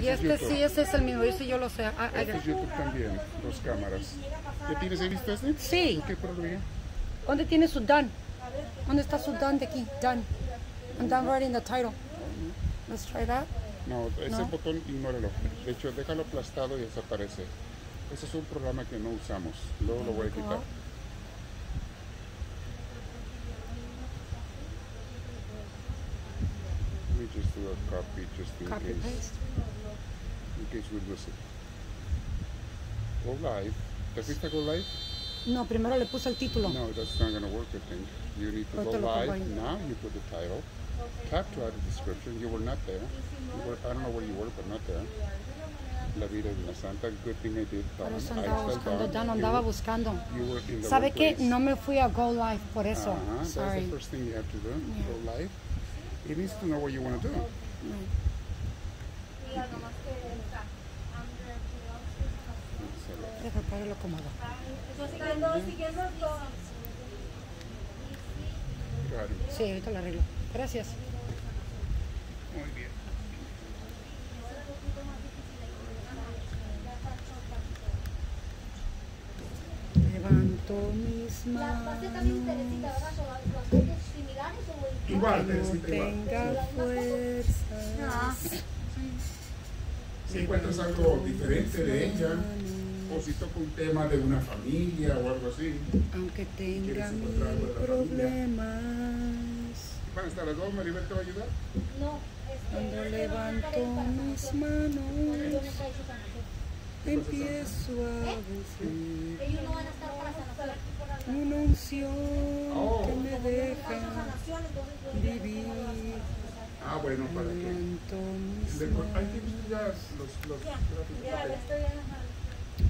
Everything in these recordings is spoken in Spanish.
Y este sí, ese es el mismo, ese yo lo sé. Este es YouTube también, dos cámaras. ¿Qué tienes? ¿Has visto este? Sí. ¿Qué problema? ¿Dónde tiene su done? ¿Dónde está su done de aquí? Done. I'm done writing the title. Let's try that. No, ese botón ignóralo. De hecho, déjalo aplastado y desaparece. Ese es un programa que no usamos. Luego lo voy a quitar. Let me just do a copy just in Copy case. paste. In case we lose it. Go live. ¿Te fuiste a go live? No, primero le puse el título. No, that's not going to work, I think. You need to go live. Now you put the title. Tap to add a description. You were not there. I don't know where you were, but not there. La vida de la santa. Good thing I did. Por eso andaba buscando, ya no andaba buscando. In the ¿Sabe qué? No me fui a go live, por eso. That's the first thing you have to do. Go live. It needs to know what you want to do. Deja ponerlo cómodo. Sí, ahorita lo arreglo. Gracias. Muy bien. Levanto mis manos. Igual, no tenga fuerza. Si encuentras algo diferente de ella, o si toca un tema de una familia o algo así. Aunque tenga mil problemas. ¿Van a estar las dos? ¿Maribel te va a ayudar? No. Cuando levanto mis manos, empiezo a decir Ellos no van a estar para sanación. una unción que me deja vivir. Ah, bueno, para que. Levanto mis Hay que ver ya los gráficos. Ya estoy en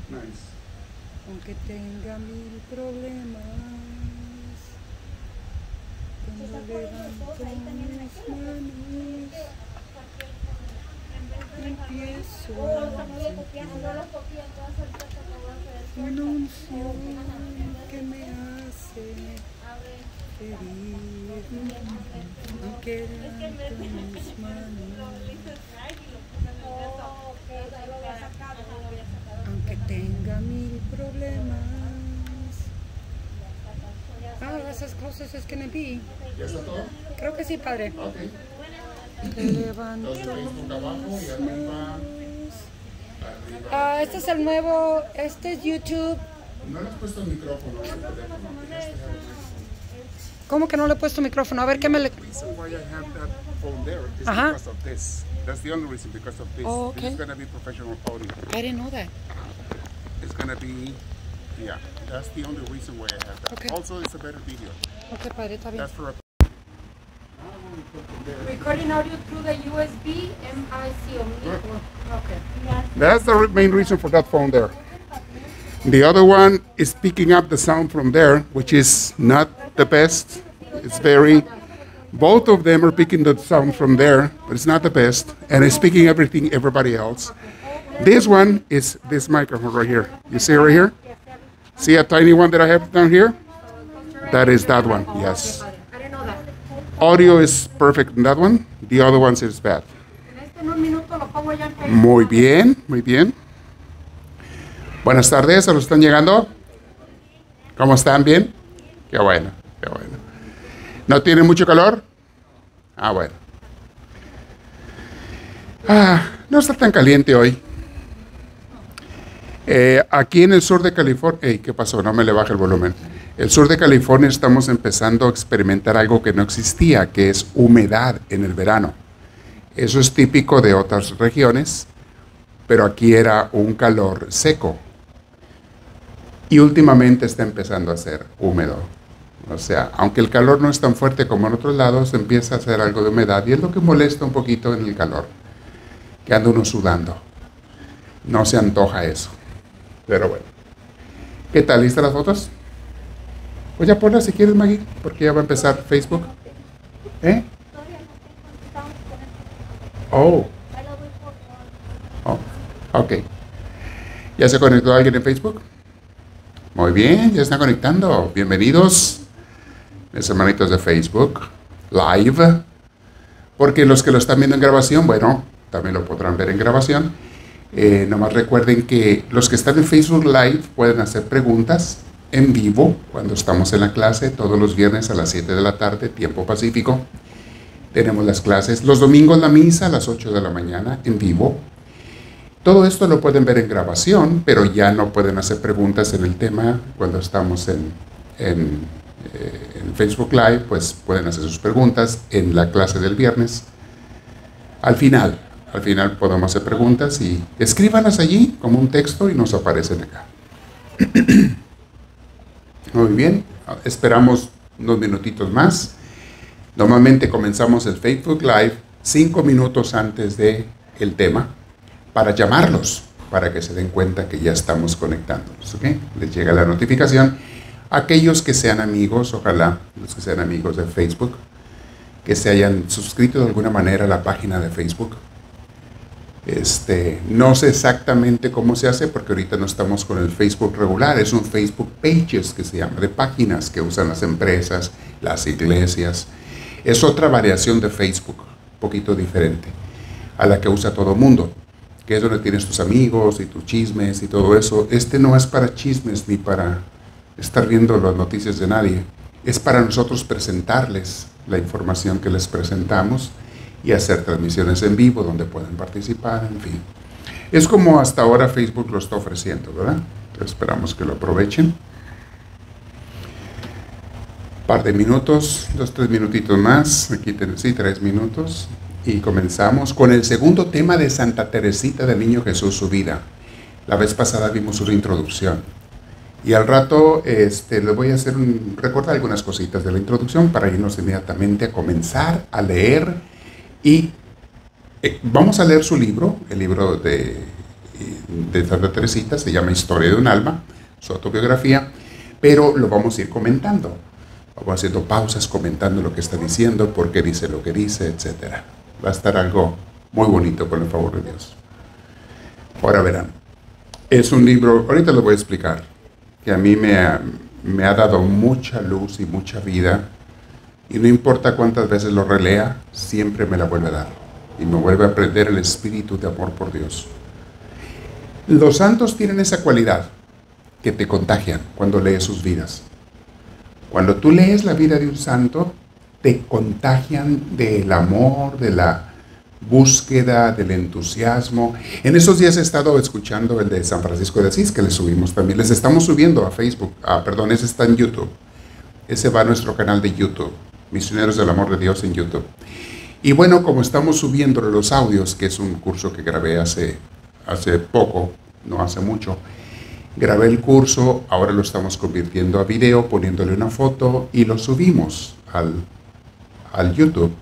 Nice. aunque tenga mil problemas. Cuando levanto mis manos, empiezo a sentir una unción que me hace feliz. Aunque levanto mis manos, aunque tenga mil problemas. That's as close as it's gonna be. ¿Ya está todo? Creo que sí, padre. Ok. Levanto Facebook abajo y arriba. este es el nuevo, este es YouTube. No le has puesto el micrófono al teléfono. ¿Cómo que no le he puesto micrófono? A ver, ¿qué me le...? The reason why I have that phone there is Ajá. because of this. That's the only reason, because of this. Oh, okay. This is going to be professional audio. I didn't know that. It's going to be, yeah, that's the only reason why I have that. Okay. Also, it's a better video. Ok, padre, está bien. That's for a... Recording audio through the USB MIC only. Okay. That's the main reason for that phone there. The other one is picking up the sound from there, which is not the best. It's very... Both of them are picking the sound from there, but it's not the best. And it's picking everybody else. This one is this microphone right here. You see it right here? See a tiny one that I have down here? That is that one, yes. I didn't know that. Audio is perfect in that one. The other ones is bad. En un minuto lo pongo ya en Facebook. Muy bien, muy bien. Buenas tardes, ¿se los están llegando? ¿Cómo están? ¿Bien? Qué bueno, qué bueno. ¿No tienen mucho calor? Ah, bueno. No está tan caliente hoy. Aquí en el sur de California... ¿Qué pasó? No me le baja el volumen. El sur de California estamos empezando a experimentar algo que no existía, que es humedad en el verano. Eso es típico de otras regiones, pero aquí era un calor seco. Y últimamente está empezando a ser húmedo. O sea, aunque el calor no es tan fuerte como en otros lados, empieza a hacer algo de humedad y es lo que molesta un poquito en el calor, que anda uno sudando. No se antoja eso. Pero bueno. ¿Qué tal? ¿Listas las fotos? Pues ya ponlas si quieres, Maggie, porque ya va a empezar Facebook. ¿Eh? Oh. Oh, ok. ¿Ya se conectó alguien en Facebook? Muy bien, ya está conectando. Bienvenidos, mis hermanitos de Facebook Live. Porque los que lo están viendo en grabación, bueno, también lo podrán ver en grabación. Nomás recuerden que los que están en Facebook Live pueden hacer preguntas en vivo cuando estamos en la clase, todos los viernes a las 7 de la tarde, tiempo pacífico. Tenemos las clases, los domingos la misa a las 8 de la mañana en vivo. Todo esto lo pueden ver en grabación, pero ya no pueden hacer preguntas en el tema cuando estamos en Facebook Live, pues pueden hacer sus preguntas en la clase del viernes. Al final podemos hacer preguntas y escríbanas allí como un texto y nos aparecen acá. Muy bien, esperamos unos minutitos más. Normalmente comenzamos el Facebook Live 5 minutos antes del tema para llamarlos, para que se den cuenta que ya estamos conectándonos, ¿ok? Les llega la notificación. Aquellos que sean amigos, ojalá los que sean amigos de Facebook, que se hayan suscrito de alguna manera a la página de Facebook. No sé exactamente cómo se hace porque ahorita no estamos con el Facebook regular, es un Facebook Pages que se llama, de páginas que usan las empresas, las iglesias. Es otra variación de Facebook, un poquito diferente a la que usa todo el mundo, que es donde tienes tus amigos y tus chismes y todo eso. No es para chismes ni para estar viendo las noticias de nadie, es para nosotros presentarles la información que les presentamos y hacer transmisiones en vivo donde pueden participar, en fin. Es como hasta ahora Facebook lo está ofreciendo, ¿verdad? Entonces esperamos que lo aprovechen. Un par de minutos, 2-3 minutitos más, aquí tenemos, sí, 3 minutos, y comenzamos con el segundo tema de Santa Teresita del Niño Jesús, su vida. La vez pasada vimos una introducción, y al rato les voy a recordar algunas cositas de la introducción para irnos inmediatamente a comenzar a leer. Y vamos a leer su libro, el libro de Santa Teresita, se llama Historia de un alma, su autobiografía, pero lo vamos a ir comentando. Vamos haciendo pausas, comentando lo que está diciendo, por qué dice lo que dice, etc. Va a estar algo muy bonito, con el favor de Dios. Ahora verán, es un libro, ahorita lo voy a explicar, que a mí me ha dado mucha luz y mucha vida. Y no importa cuántas veces lo relea, siempre me la vuelve a dar. Y me vuelve a prender el espíritu de amor por Dios. Los santos tienen esa cualidad que te contagian cuando lees sus vidas. Cuando tú lees la vida de un santo, te contagian del amor, de la búsqueda, del entusiasmo. En esos días he estado escuchando el de San Francisco de Asís, que le subimos también. Les estamos subiendo a Facebook. Ese está en YouTube. Ese va a nuestro canal de YouTube. Misioneros del Amor de Dios en YouTube. Y bueno, como estamos subiendo los audios, que es un curso que grabé hace poco, no hace mucho, grabé el curso, ahora lo estamos convirtiendo a video, poniéndole una foto y lo subimos al YouTube.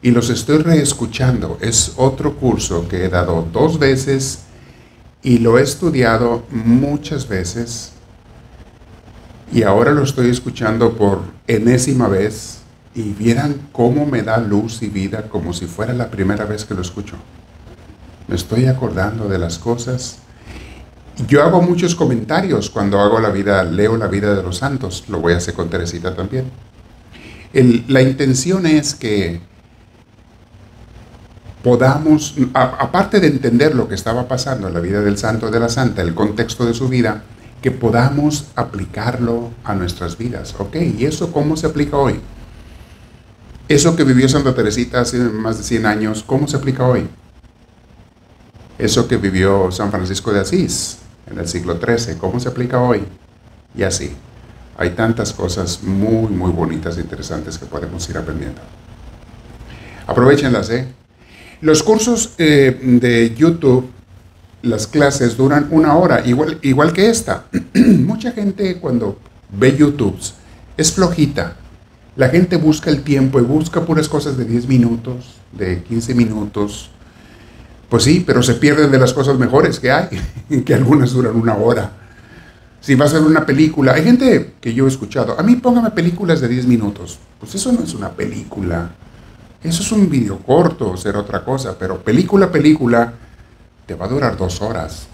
Y los estoy reescuchando. Es otro curso que he dado 2 veces y lo he estudiado muchas veces. Y ahora lo estoy escuchando por enésima vez y vieran cómo me da luz y vida como si fuera la primera vez que lo escucho. Me estoy acordando de las cosas. Yo hago muchos comentarios cuando leo la vida de los santos. Lo voy a hacer con Teresita también. La intención es que podamos, aparte de entender lo que estaba pasando en la vida del santo o de la santa, el contexto de su vida, que podamos aplicarlo a nuestras vidas. ¿Ok? ¿Y eso cómo se aplica hoy? Eso que vivió Santa Teresita hace más de 100 años, ¿cómo se aplica hoy? Eso que vivió San Francisco de Asís en el siglo XIII, ¿cómo se aplica hoy? Y así. Hay tantas cosas muy, muy bonitas e interesantes que podemos ir aprendiendo. Aprovechenlas, ¿eh? Los cursos de YouTube, las clases duran 1 hora, igual que esta. Mucha gente cuando ve YouTube es flojita. La gente busca el tiempo y busca puras cosas de 10 minutos, de 15 minutos. Pues sí, pero se pierden de las cosas mejores que hay, que algunas duran 1 hora. Si vas a ver una película, hay gente que yo he escuchado, a mí póngame películas de 10 minutos. Pues eso no es una película. Eso es un video corto, será otra cosa, pero película te va a durar 2 horas.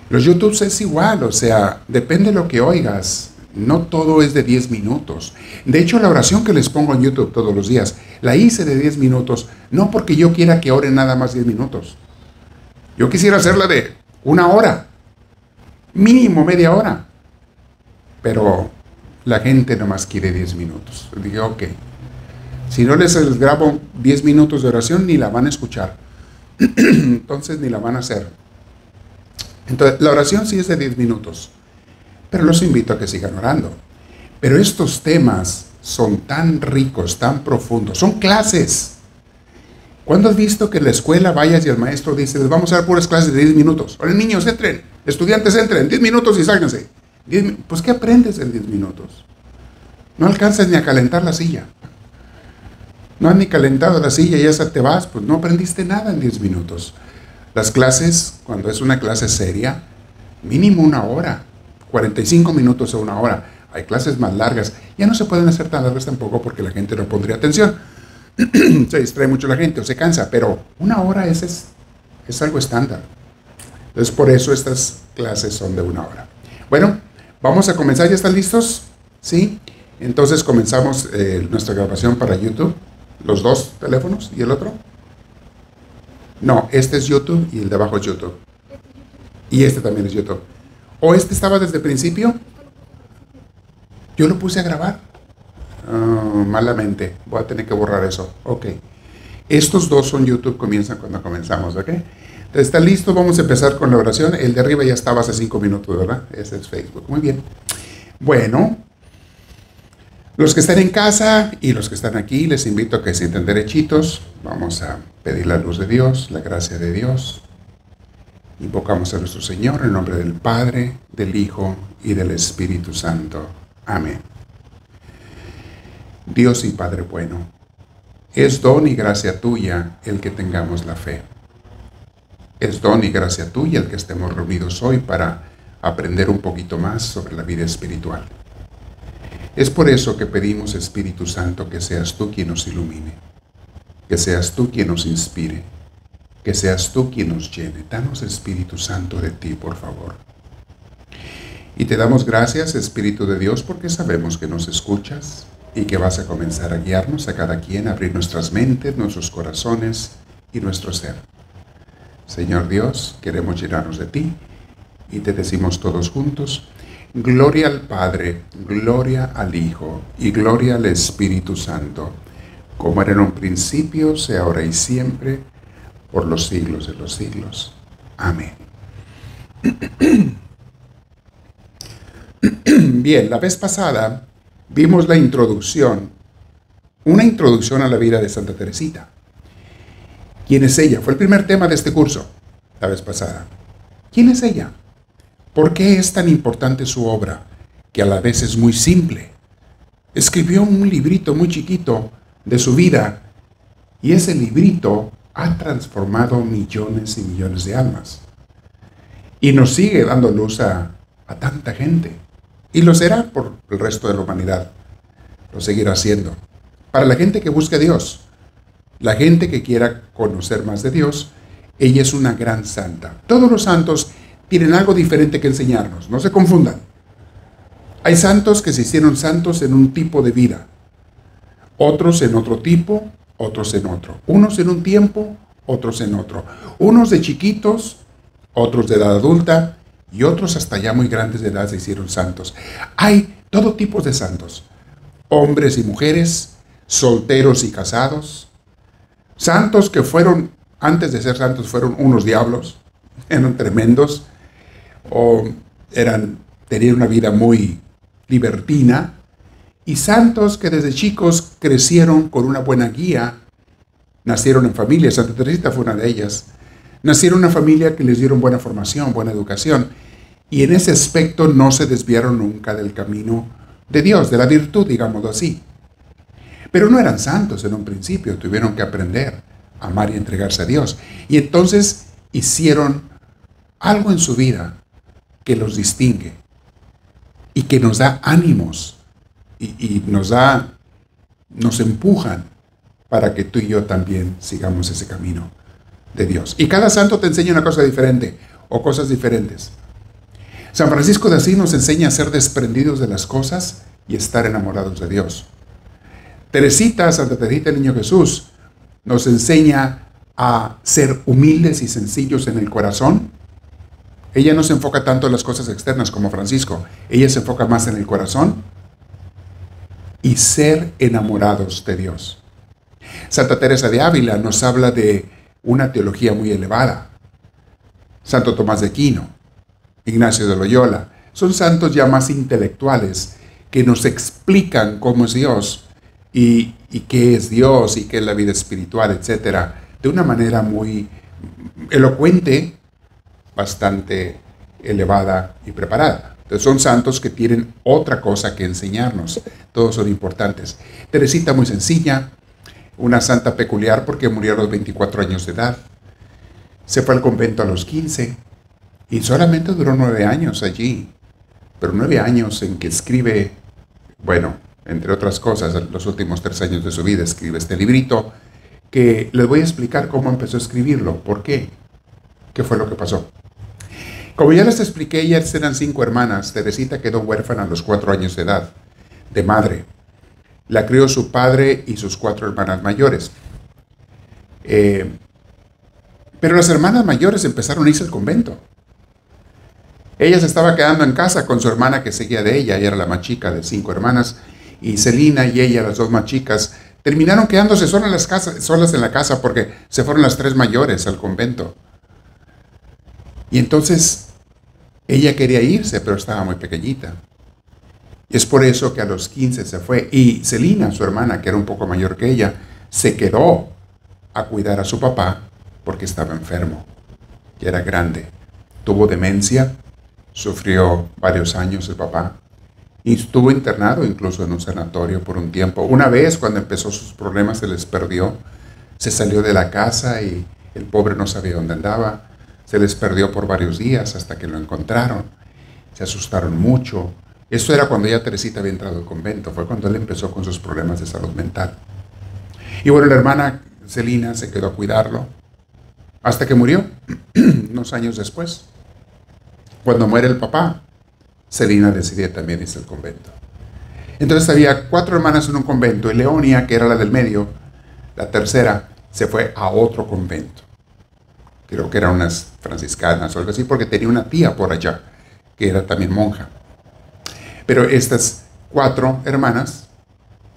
Los YouTubes es igual, o sea, depende de lo que oigas. No todo es de 10 minutos. De hecho, la oración que les pongo en YouTube todos los días, la hice de 10 minutos, no porque yo quiera que oren nada más 10 minutos. Yo quisiera hacerla de 1 hora, mínimo media hora. Pero la gente nomás quiere 10 minutos. Dije, ok, si no les grabo 10 minutos de oración, ni la van a escuchar. Entonces ni la van a hacer. Entonces, la oración sí es de 10 minutos. Pero los invito a que sigan orando. Pero estos temas son tan ricos, tan profundos. Son clases. ¿Cuándo has visto que en la escuela vayas y el maestro dice, les vamos a dar puras clases de 10 minutos? Ahora niños, entren. Estudiantes, entren. 10 minutos y sálganse. Pues, ¿qué aprendes en 10 minutos? No alcanzas ni a calentar la silla. No has ni calentado la silla y ya te vas. Pues no aprendiste nada en 10 minutos. Las clases, cuando es una clase seria, mínimo 1 hora. 45 minutos o 1 hora. Hay clases más largas. Ya no se pueden hacer tan largas tampoco porque la gente no pondría atención. Se distrae mucho la gente o se cansa. Pero 1 hora es algo estándar. Entonces por eso estas clases son de 1 hora. Bueno, vamos a comenzar. ¿Ya están listos? ¿Sí? Entonces comenzamos nuestra grabación para YouTube. Los dos teléfonos y el otro. No, este es YouTube y el de abajo es YouTube. Y este también es YouTube. ¿O este estaba desde el principio? Yo lo puse a grabar. Malamente. Voy a tener que borrar eso. Ok. Estos dos son YouTube, comienzan cuando comenzamos, ¿ok? Entonces, ¿está listo? Vamos a empezar con la oración. El de arriba ya estaba hace 5 minutos, ¿verdad? Ese es Facebook. Muy bien. Bueno. Los que están en casa y los que están aquí, les invito a que se sienten derechitos. Vamos a pedir la luz de Dios, la gracia de Dios. Invocamos a nuestro Señor en nombre del Padre, del Hijo y del Espíritu Santo. Amén. Dios y Padre bueno, es don y gracia tuya el que tengamos la fe. Es don y gracia tuya el que estemos reunidos hoy para aprender un poquito más sobre la vida espiritual. Es por eso que pedimos, Espíritu Santo, que seas tú quien nos ilumine, que seas tú quien nos inspire, que seas tú quien nos llene. Danos, Espíritu Santo, de ti, por favor. Y te damos gracias, Espíritu de Dios, porque sabemos que nos escuchas y que vas a comenzar a guiarnos a cada quien, a abrir nuestras mentes, nuestros corazones y nuestro ser. Señor Dios, queremos llenarnos de ti y te decimos todos juntos: gloria al Padre, gloria al Hijo y gloria al Espíritu Santo, como era en un principio, sea ahora y siempre, por los siglos de los siglos. Amén. Bien, la vez pasada vimos la introducción, una introducción a la vida de Santa Teresita. ¿Quién es ella? Fue el primer tema de este curso, la vez pasada. ¿Quién es ella? ¿Por qué es tan importante su obra, que a la vez es muy simple? Escribió un librito muy chiquito de su vida, y ese librito ha transformado millones y millones de almas. Y nos sigue dando luz a tanta gente. Y lo será por el resto de la humanidad. Lo seguirá haciendo. Para la gente que busca a Dios, la gente que quiera conocer más de Dios, ella es una gran santa. Todos los santos tienen algo diferente que enseñarnos. No se confundan. Hay santos que se hicieron santos en un tipo de vida. Otros en otro tipo, otros en otro. Unos en un tiempo, otros en otro. Unos de chiquitos, otros de edad adulta, y otros hasta ya muy grandes de edad se hicieron santos. Hay todo tipo de santos. Hombres y mujeres, solteros y casados. Santos que fueron, antes de ser santos, fueron unos diablos. Eran tremendos. O tenían una vida muy libertina. Y santos que desde chicos crecieron con una buena guía, nacieron en familia. Santa Teresita fue una de ellas. Nacieron en una familia que les dieron buena formación, buena educación, y en ese aspecto no se desviaron nunca del camino de Dios, de la virtud, digámoslo así. Pero no eran santos en un principio, tuvieron que aprender a amar y entregarse a Dios. Y entonces hicieron algo en su vida que los distingue y que nos da ánimos. Y nos empujan para que tú y yo también sigamos ese camino de Dios. Y cada santo te enseña una cosa diferente o cosas diferentes. San Francisco de Asís nos enseña a ser desprendidos de las cosas y estar enamorados de Dios. Teresita, Santa Teresita del Niño Jesús, nos enseña a ser humildes y sencillos en el corazón. Ella no se enfoca tanto en las cosas externas como Francisco. Ella se enfoca más en el corazón y ser enamorados de Dios. Santa Teresa de Ávila nos habla de una teología muy elevada. Santo Tomás de Aquino, Ignacio de Loyola, son santos ya más intelectuales que nos explican cómo es Dios y qué es Dios y qué es la vida espiritual, etcétera, de una manera muy elocuente, bastante elevada y preparada. Entonces son santos que tienen otra cosa que enseñarnos. Todos son importantes. Teresita muy sencilla, una santa peculiar porque murió a los 24 años de edad. Se fue al convento a los 15 y solamente duró 9 años allí. Pero 9 años en que escribe, bueno, entre otras cosas, los últimos 3 años de su vida escribe este librito que les voy a explicar cómo empezó a escribirlo. ¿Por qué? ¿Qué fue lo que pasó? Como ya les expliqué, ellas eran 5 hermanas. Teresita quedó huérfana a los 4 años de edad, de madre. La crió su padre y sus 4 hermanas mayores. Pero las hermanas mayores empezaron a irse al convento. Ella se estaba quedando en casa con su hermana que seguía de ella. Ella era la más chica de 5 hermanas. Y Celina y ella, las 2 más chicas, terminaron quedándose solas en la casa porque se fueron las 3 mayores al convento. Y entonces ella quería irse, pero estaba muy pequeñita. Y es por eso que a los 15 se fue. Y Celina, su hermana, que era un poco mayor que ella, se quedó a cuidar a su papá porque estaba enfermo. Ya era grande. Tuvo demencia, sufrió varios años el papá. Y estuvo internado incluso en un sanatorio por un tiempo. Una vez, cuando empezó sus problemas, se les perdió. Se salió de la casa y el pobre no sabía dónde andaba. Se les perdió por varios días hasta que lo encontraron. Se asustaron mucho. Eso era cuando ya Teresita había entrado al convento. Fue cuando él empezó con sus problemas de salud mental. Y bueno, la hermana Celina se quedó a cuidarlo hasta que murió, unos años después. Cuando muere el papá, Celina decidió también irse al convento. Entonces había 4 hermanas en un convento y Leonia, que era la del medio, la tercera, se fue a otro convento. Creo que eran unas franciscanas o algo así, porque tenía una tía por allá, que era también monja. Pero estas 4 hermanas,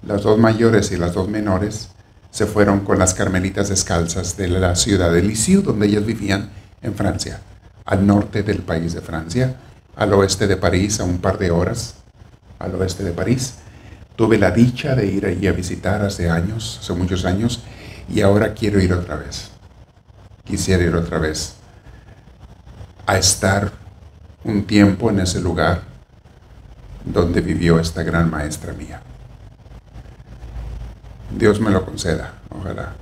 las 2 mayores y las 2 menores, se fueron con las carmelitas descalzas de la ciudad de Lisieux, donde ellas vivían en Francia, al norte del país de Francia, al oeste de París, a un par de horas al oeste de París. Tuve la dicha de ir allí a visitar hace muchos años, y ahora quiero ir otra vez. Quisiera ir otra vez a estar un tiempo en ese lugar donde vivió esta gran maestra mía. Dios me lo conceda, ojalá.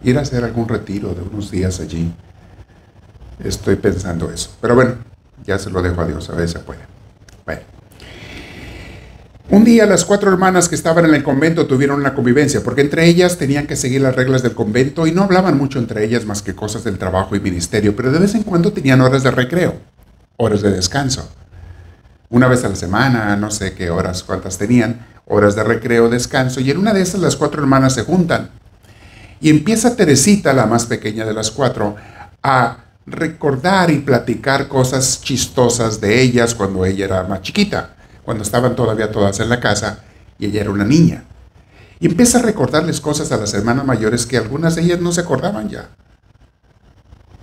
Ir a hacer algún retiro de unos días allí. Estoy pensando eso. Pero bueno, ya se lo dejo a Dios, a ver si se puede. Bueno. Un día las 4 hermanas que estaban en el convento tuvieron una convivencia, porque entre ellas tenían que seguir las reglas del convento y no hablaban mucho entre ellas más que cosas del trabajo y ministerio, pero de vez en cuando tenían horas de recreo, horas de descanso. Una vez a la semana, no sé qué horas, cuántas tenían, horas de recreo, descanso, y en una de esas las 4 hermanas se juntan. Y empieza Teresita, la más pequeña de las 4, a recordar y platicar cosas chistosas de ellas cuando ella era más chiquita, cuando estaban todavía todas en la casa y ella era una niña. Y empieza a recordarles cosas a las hermanas mayores que algunas de ellas no se acordaban ya.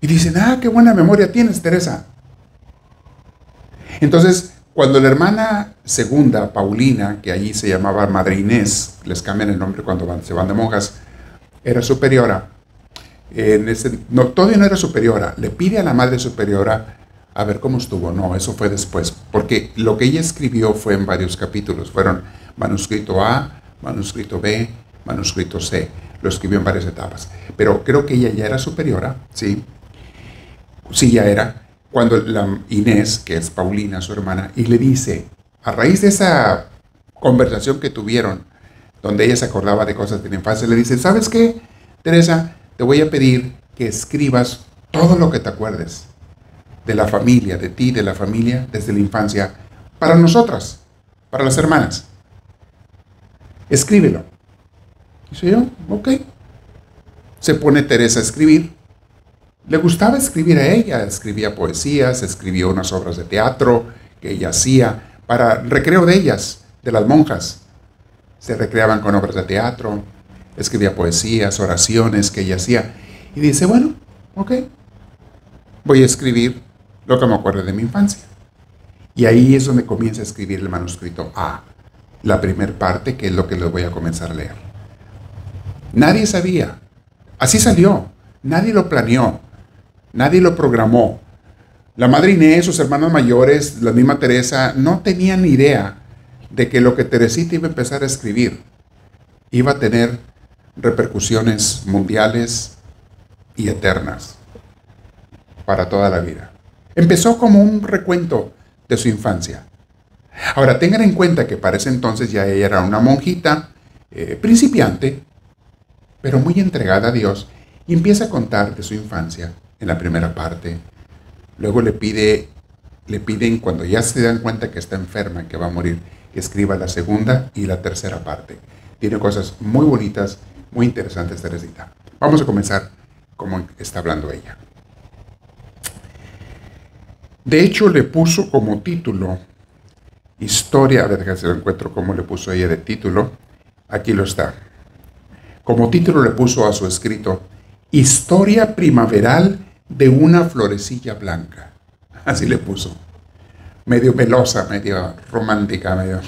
Y dicen, qué buena memoria tienes, Teresa. Entonces, cuando la hermana segunda, Paulina, que allí se llamaba Madre Inés, les cambian el nombre cuando se van de monjas, era superiora, todavía no era superiora, le pide a la Madre Superiora a ver cómo estuvo. No, eso fue después, porque lo que ella escribió fue en varios capítulos, fueron manuscrito A, manuscrito B, manuscrito C, lo escribió en varias etapas, pero creo que ella ya era superiora, ¿sí? Sí, ya era, cuando la Inés, que es Paulina, su hermana, y le dice, a raíz de esa conversación que tuvieron, donde ella se acordaba de cosas de la infancia, le dice, ¿sabes qué, Teresa? Te voy a pedir que escribas todo lo que te acuerdes. de la familia, de ti, de la familia, desde la infancia, para nosotras, para las hermanas. Escríbelo. Dice yo, ok. Se pone Teresa a escribir. Le gustaba escribir a ella, escribía poesías, escribió unas obras de teatro que ella hacía para recreo de ellas, de las monjas. Se recreaban con obras de teatro, escribía poesías, oraciones que ella hacía. Y dice, bueno, ok, voy a escribir lo que me acuerdo de mi infancia. Y ahí es donde comienza a escribir el manuscrito A, la primera parte, que es lo que les voy a comenzar a leer. Nadie sabía, así salió, nadie lo planeó, nadie lo programó. La madre Inés, sus hermanos mayores, la misma Teresa, no tenían ni idea de que lo que Teresita iba a empezar a escribir iba a tener repercusiones mundiales y eternas para toda la vida. Empezó como un recuento de su infancia. Ahora, tengan en cuenta que para ese entonces ya ella era una monjita, principiante, pero muy entregada a Dios, y empieza a contar de su infancia en la primera parte. Luego le piden, cuando ya se dan cuenta que está enferma, que va a morir, que escriba la segunda y la tercera parte. Tiene cosas muy bonitas, muy interesantes, Teresita. Vamos a comenzar como está hablando ella. De hecho, le puso como título historia, a ver, déjame si lo encuentro cómo le puso ella de título. Aquí lo está. Como título le puso a su escrito, Historia primaveral de una florecilla blanca. Así le puso. Medio melosa, medio romántica, medio...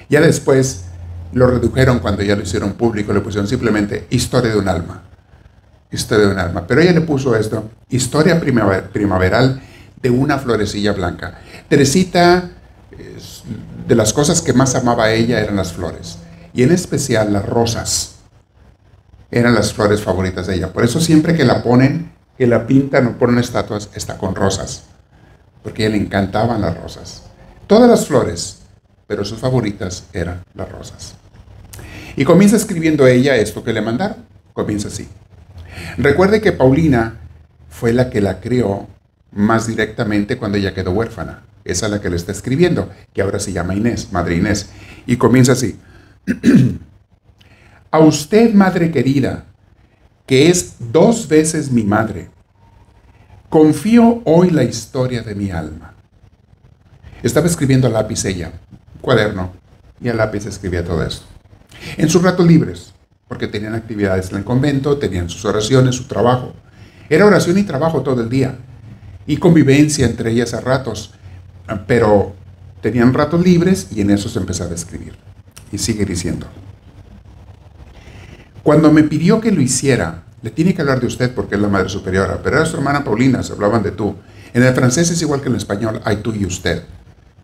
Ya después lo redujeron cuando ya lo hicieron público, le pusieron simplemente Historia de un alma. Historia de un alma. Pero ella le puso esto, Historia primaveral de una florecilla blanca. Teresita, de las cosas que más amaba a ella eran las flores. Y en especial las rosas. Eran las flores favoritas de ella. Por eso siempre que la ponen, que la pintan o ponen estatuas, está con rosas. Porque a ella le encantaban las rosas. Todas las flores, pero sus favoritas eran las rosas. Y comienza escribiendo ella esto que le mandaron. Comienza así. Recuerde que Paulina fue la que la crió más directamente cuando ella quedó huérfana. Esa es la que le está escribiendo, que ahora se llama Inés, Madre Inés. Y comienza así. A usted, madre querida, que es 2 veces mi madre, confío hoy la historia de mi alma. Estaba escribiendo a lápiz ella, un cuaderno, y a lápiz escribía todo esto. En sus ratos libres, porque tenían actividades en el convento, tenían sus oraciones, su trabajo. Era oración y trabajo todo el día, y convivencia entre ellas a ratos, pero tenían ratos libres y en eso se empezaba a escribir. Y sigue diciendo. Cuando me pidió que lo hiciera, le tiene que hablar de usted porque es la madre superiora, pero era su hermana Paulina, se hablaban de tú. En el francés es igual que en el español, hay tú y usted.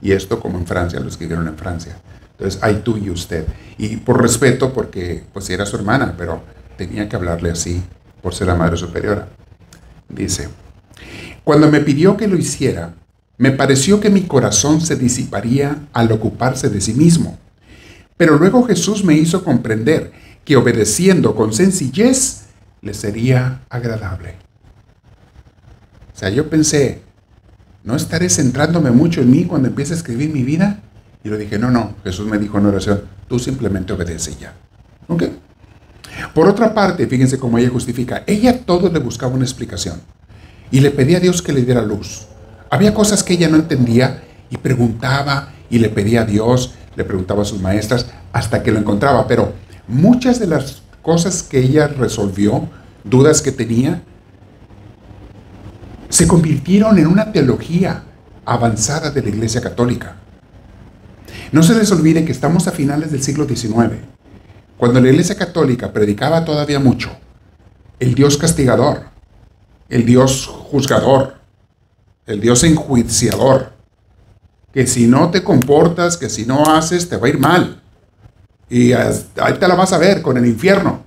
Y esto como en Francia, lo escribieron en Francia. Entonces, hay tú y usted. Y por respeto, porque pues era su hermana, pero tenía que hablarle así por ser la madre superiora. Dice, cuando me pidió que lo hiciera, me pareció que mi corazón se disiparía al ocuparse de sí mismo. Pero luego Jesús me hizo comprender que obedeciendo con sencillez le sería agradable. O sea, yo pensé, ¿no estaré centrándome mucho en mí cuando empiece a escribir mi vida? Y lo dije, no, Jesús me dijo en oración, tú simplemente obedece ya. ¿Ok? Por otra parte, fíjense cómo ella justifica, ella a todo le buscaba una explicación y le pedía a Dios que le diera luz. Había cosas que ella no entendía y preguntaba y le pedía a Dios, le preguntaba a sus maestras hasta que lo encontraba, pero muchas de las cosas que ella resolvió, dudas que tenía, se convirtieron en una teología avanzada de la Iglesia Católica. No se les olvide que estamos a finales del siglo XIX, cuando la Iglesia Católica predicaba todavía mucho el Dios castigador, el Dios juzgador, el Dios enjuiciador, que si no te comportas, que si no haces, te va a ir mal. Y ahí te la vas a ver con el infierno.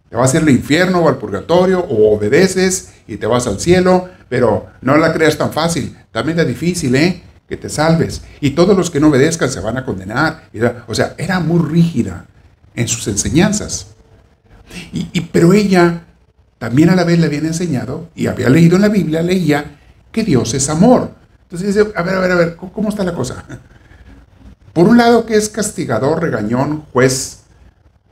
Te vas a ir al infierno o al purgatorio, o obedeces y te vas al cielo, pero no la creas tan fácil. También es difícil, que te salves. Y todos los que no obedezcan se van a condenar. O sea, era muy rígida en sus enseñanzas. Pero ella también a la vez le habían enseñado, y había leído en la Biblia, leía, que Dios es amor. Entonces dice, a ver, ¿cómo está la cosa? Por un lado que es castigador, regañón, juez.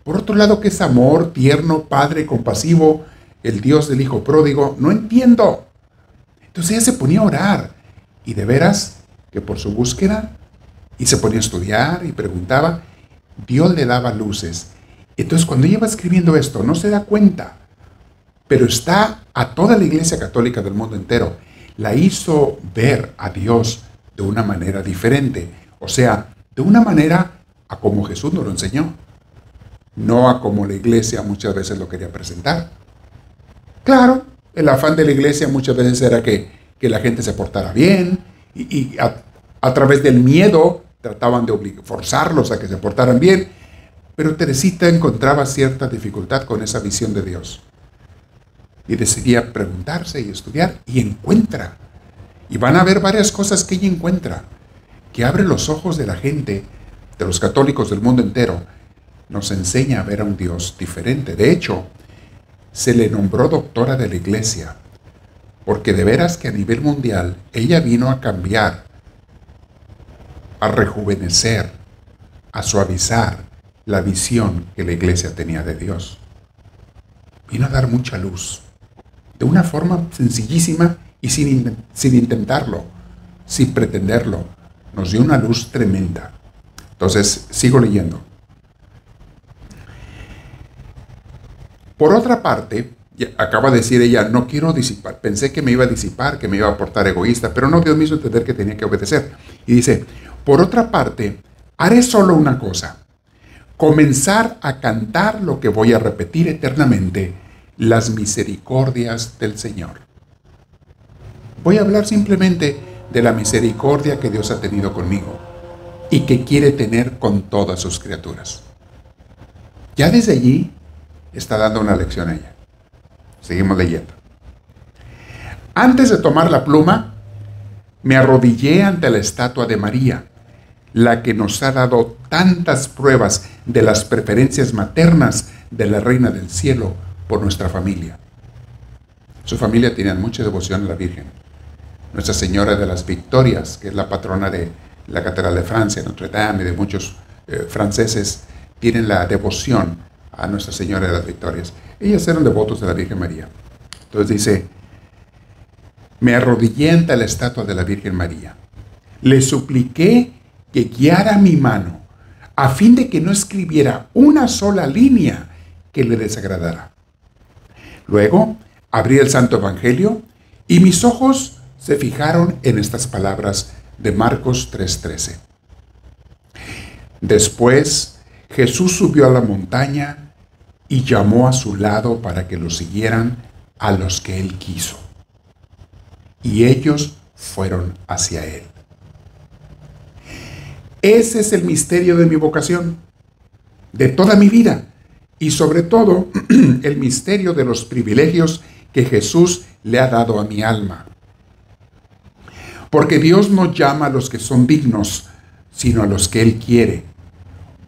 Por otro lado que es amor, tierno, padre, compasivo, el Dios del hijo pródigo. No entiendo. Entonces ella se ponía a orar. Y de veras que por su búsqueda, y se ponía a estudiar y preguntaba, Dios le daba luces. Entonces cuando ella va escribiendo esto, no se da cuenta, pero está a toda la iglesia católica del mundo entero. La hizo ver a Dios de una manera diferente. O sea, de una manera a como Jesús nos lo enseñó. No a como la iglesia muchas veces lo quería presentar. Claro, el afán de la iglesia muchas veces era que la gente se portara bien y a través del miedo trataban de forzarlos a que se portaran bien. Pero Teresita encontraba cierta dificultad con esa visión de Dios. Y decidía preguntarse y estudiar y encuentra. Y van a ver varias cosas que ella encuentra, que abre los ojos de la gente, de los católicos del mundo entero. Nos enseña a ver a un Dios diferente. De hecho, se le nombró doctora de la iglesia, porque de veras que a nivel mundial ella vino a cambiar, a rejuvenecer, a suavizar la visión que la iglesia tenía de Dios. Vino a dar mucha luz, de una forma sencillísima y sin intentarlo, sin pretenderlo. Nos dio una luz tremenda. Entonces, sigo leyendo. Por otra parte, acaba de decir ella, no quiero disipar. Pensé que me iba a disipar, que me iba a portar egoísta, pero no, Dios me hizo entender que tenía que obedecer. Y dice, por otra parte, haré solo una cosa. Comenzar a cantar lo que voy a repetir eternamente, las misericordias del Señor. Voy a hablar simplemente de la misericordia que Dios ha tenido conmigo y que quiere tener con todas sus criaturas. Ya desde allí está dando una lección a ella. Seguimos leyendo. Antes de tomar la pluma, me arrodillé ante la estatua de María, la que nos ha dado tantas pruebas de las preferencias maternas de la Reina del Cielo por nuestra familia. Su familia tenía mucha devoción a la Virgen. Nuestra Señora de las Victorias, que es la patrona de la Catedral de Francia, Notre Dame, y de muchos franceses, tienen la devoción a Nuestra Señora de las Victorias. Ellas eran devotos de la Virgen María. Entonces dice, me arrodillé ante la estatua de la Virgen María. Le supliqué que guiara mi mano a fin de que no escribiera una sola línea que le desagradara. Luego abrí el Santo Evangelio y mis ojos se fijaron en estas palabras de Marcos 3:13. Después Jesús subió a la montaña y llamó a su lado para que lo siguieran a los que él quiso. Y ellos fueron hacia él. Ese es el misterio de mi vocación, de toda mi vida, y sobre todo el misterio de los privilegios que Jesús le ha dado a mi alma. Porque Dios no llama a los que son dignos, sino a los que Él quiere.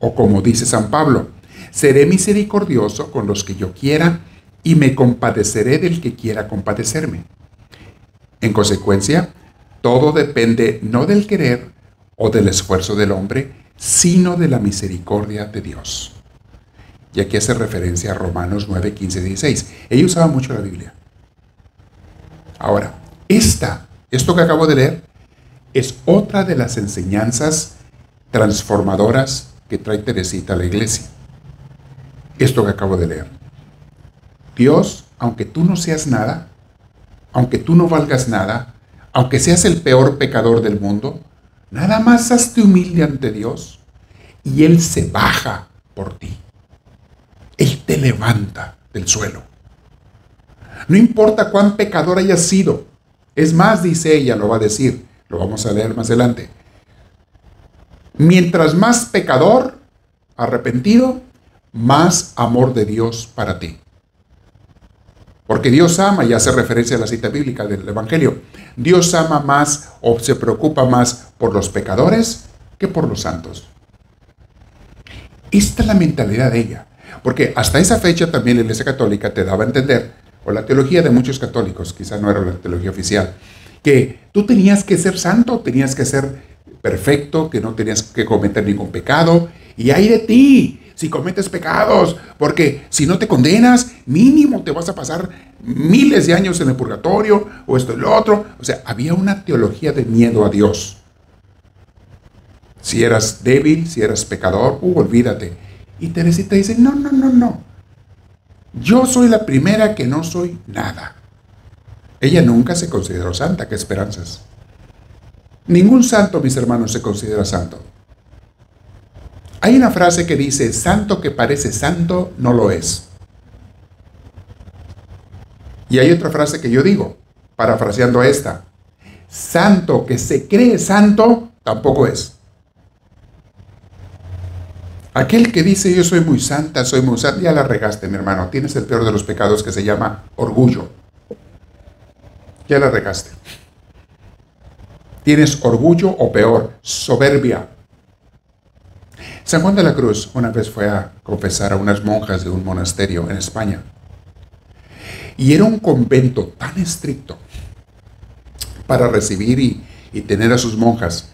O como dice San Pablo, seré misericordioso con los que yo quiera y me compadeceré del que quiera compadecerme. En consecuencia, todo depende no del querer o del esfuerzo del hombre, sino de la misericordia de Dios. Y aquí hace referencia a Romanos 9, 15, 16. Ella usaba mucho la Biblia. Ahora, esto que acabo de leer es otra de las enseñanzas transformadoras que trae Teresita a la iglesia. Esto que acabo de leer. Dios, aunque tú no seas nada, aunque tú no valgas nada, aunque seas el peor pecador del mundo, nada más hazte humilde ante Dios y Él se baja por ti. Él te levanta del suelo. No importa cuán pecador hayas sido. Es más, dice ella, lo va a decir, lo vamos a leer más adelante. Mientras más pecador, arrepentido, más amor de Dios para ti. Porque Dios ama, y hace referencia a la cita bíblica del Evangelio, Dios ama más o se preocupa más por los pecadores que por los santos. Esta es la mentalidad de ella. Porque hasta esa fecha también la Iglesia Católica te daba a entender, o la teología de muchos católicos, quizá no era la teología oficial, que tú tenías que ser santo, tenías que ser perfecto, que no tenías que cometer ningún pecado. Y ay de ti si cometes pecados, porque si no te condenas, mínimo te vas a pasar miles de años en el purgatorio, o esto y lo otro. O sea, había una teología de miedo a Dios. Si eras débil, si eras pecador, olvídate. Y Teresita dice, no, no, no, no. Yo soy la primera que no soy nada. Ella nunca se consideró santa, qué esperanzas. Ningún santo, mis hermanos, se considera santo. Hay una frase que dice, santo que parece santo, no lo es. Y hay otra frase que yo digo, parafraseando esta, santo que se cree santo, tampoco es. Aquel que dice, yo soy muy santa, ya la regaste, mi hermano. Tienes el peor de los pecados que se llama orgullo. Ya la regaste. Tienes orgullo o peor, soberbia. San Juan de la Cruz una vez fue a confesar a unas monjas de un monasterio en España. Y era un convento tan estricto para recibir y tener a sus monjas,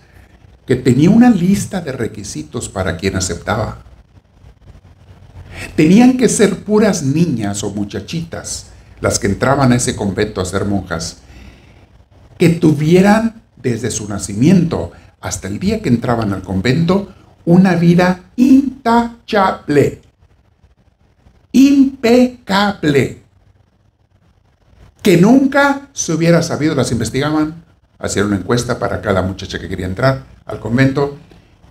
que tenía una lista de requisitos para quien aceptaba. Tenían que ser puras niñas o muchachitas las que entraban a ese convento a ser monjas, que tuvieran desde su nacimiento hasta el día que entraban al convento una vida intachable, impecable, que nunca se hubiera sabido. Las investigaban, hacían una encuesta para cada muchacha que quería entrar al convento,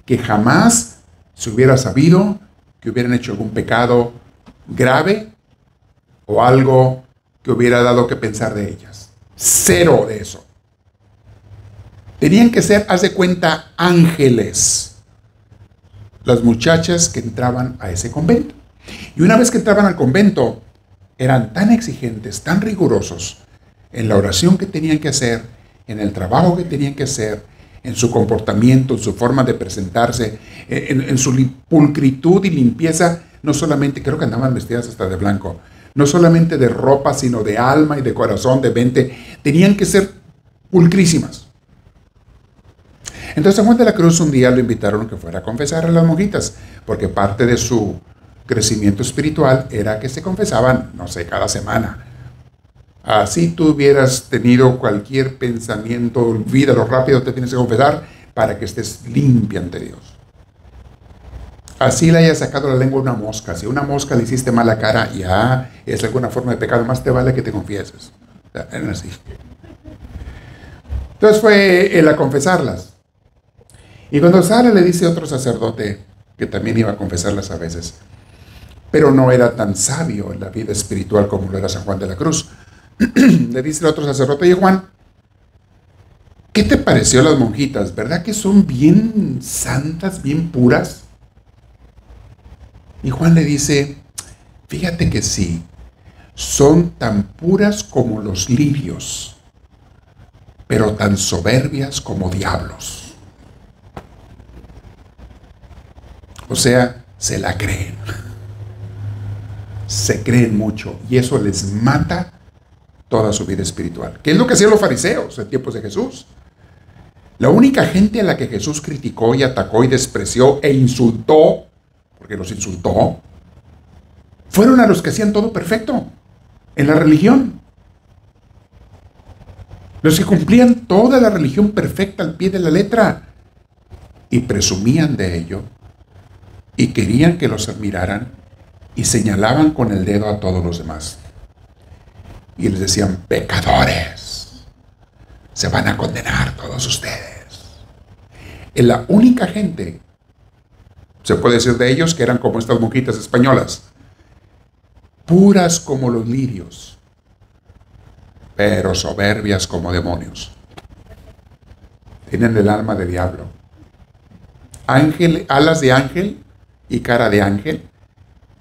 que jamás se hubiera sabido que hubieran hecho algún pecado grave o algo que hubiera dado que pensar de ellas. Cero de eso. Tenían que ser, haz de cuenta, ángeles las muchachas que entraban a ese convento. Y una vez que entraban al convento, eran tan exigentes, tan rigurosos en la oración que tenían que hacer, en el trabajo que tenían que hacer, en su comportamiento, en su forma de presentarse, en su pulcritud y limpieza. No solamente, creo que andaban vestidas hasta de blanco, no solamente de ropa, sino de alma y de corazón, de mente. Tenían que ser pulcrísimas. Entonces San Juan de la Cruz un día lo invitaron a que fuera a confesar a las monjitas, porque parte de su crecimiento espiritual era que se confesaban, no sé, cada semana. Así tú hubieras tenido cualquier pensamiento, olvídalo rápido, te tienes que confesar para que estés limpia ante Dios. Así le haya sacado la lengua a una mosca. Si a una mosca le hiciste mala cara, ya es alguna forma de pecado, más te vale que te confieses. O sea, eran así. Entonces fue él a confesarlas. Y cuando sale le dice otro sacerdote, que también iba a confesarlas a veces, pero no era tan sabio en la vida espiritual como lo era San Juan de la Cruz. Le dice el otro sacerdote, oye Juan, ¿qué te pareció las monjitas? ¿Verdad que son bien santas, bien puras? Y Juan le dice, fíjate que sí, son tan puras como los lirios, pero tan soberbias como diablos. O sea, se la creen. Se creen mucho y eso les mata toda su vida espiritual. ¿Qué es lo que hacían los fariseos en tiempos de Jesús? La única gente a la que Jesús criticó y atacó y despreció e insultó, porque los insultó, fueron a los que hacían todo perfecto en la religión. Los que cumplían toda la religión perfecta al pie de la letra y presumían de ello y querían que los admiraran y señalaban con el dedo a todos los demás. Y les decían, pecadores, se van a condenar todos ustedes. Es la única gente, se puede decir de ellos, que eran como estas monjitas españolas, puras como los lirios, pero soberbias como demonios. Tienen el alma de diablo. Ángel, alas de ángel y cara de ángel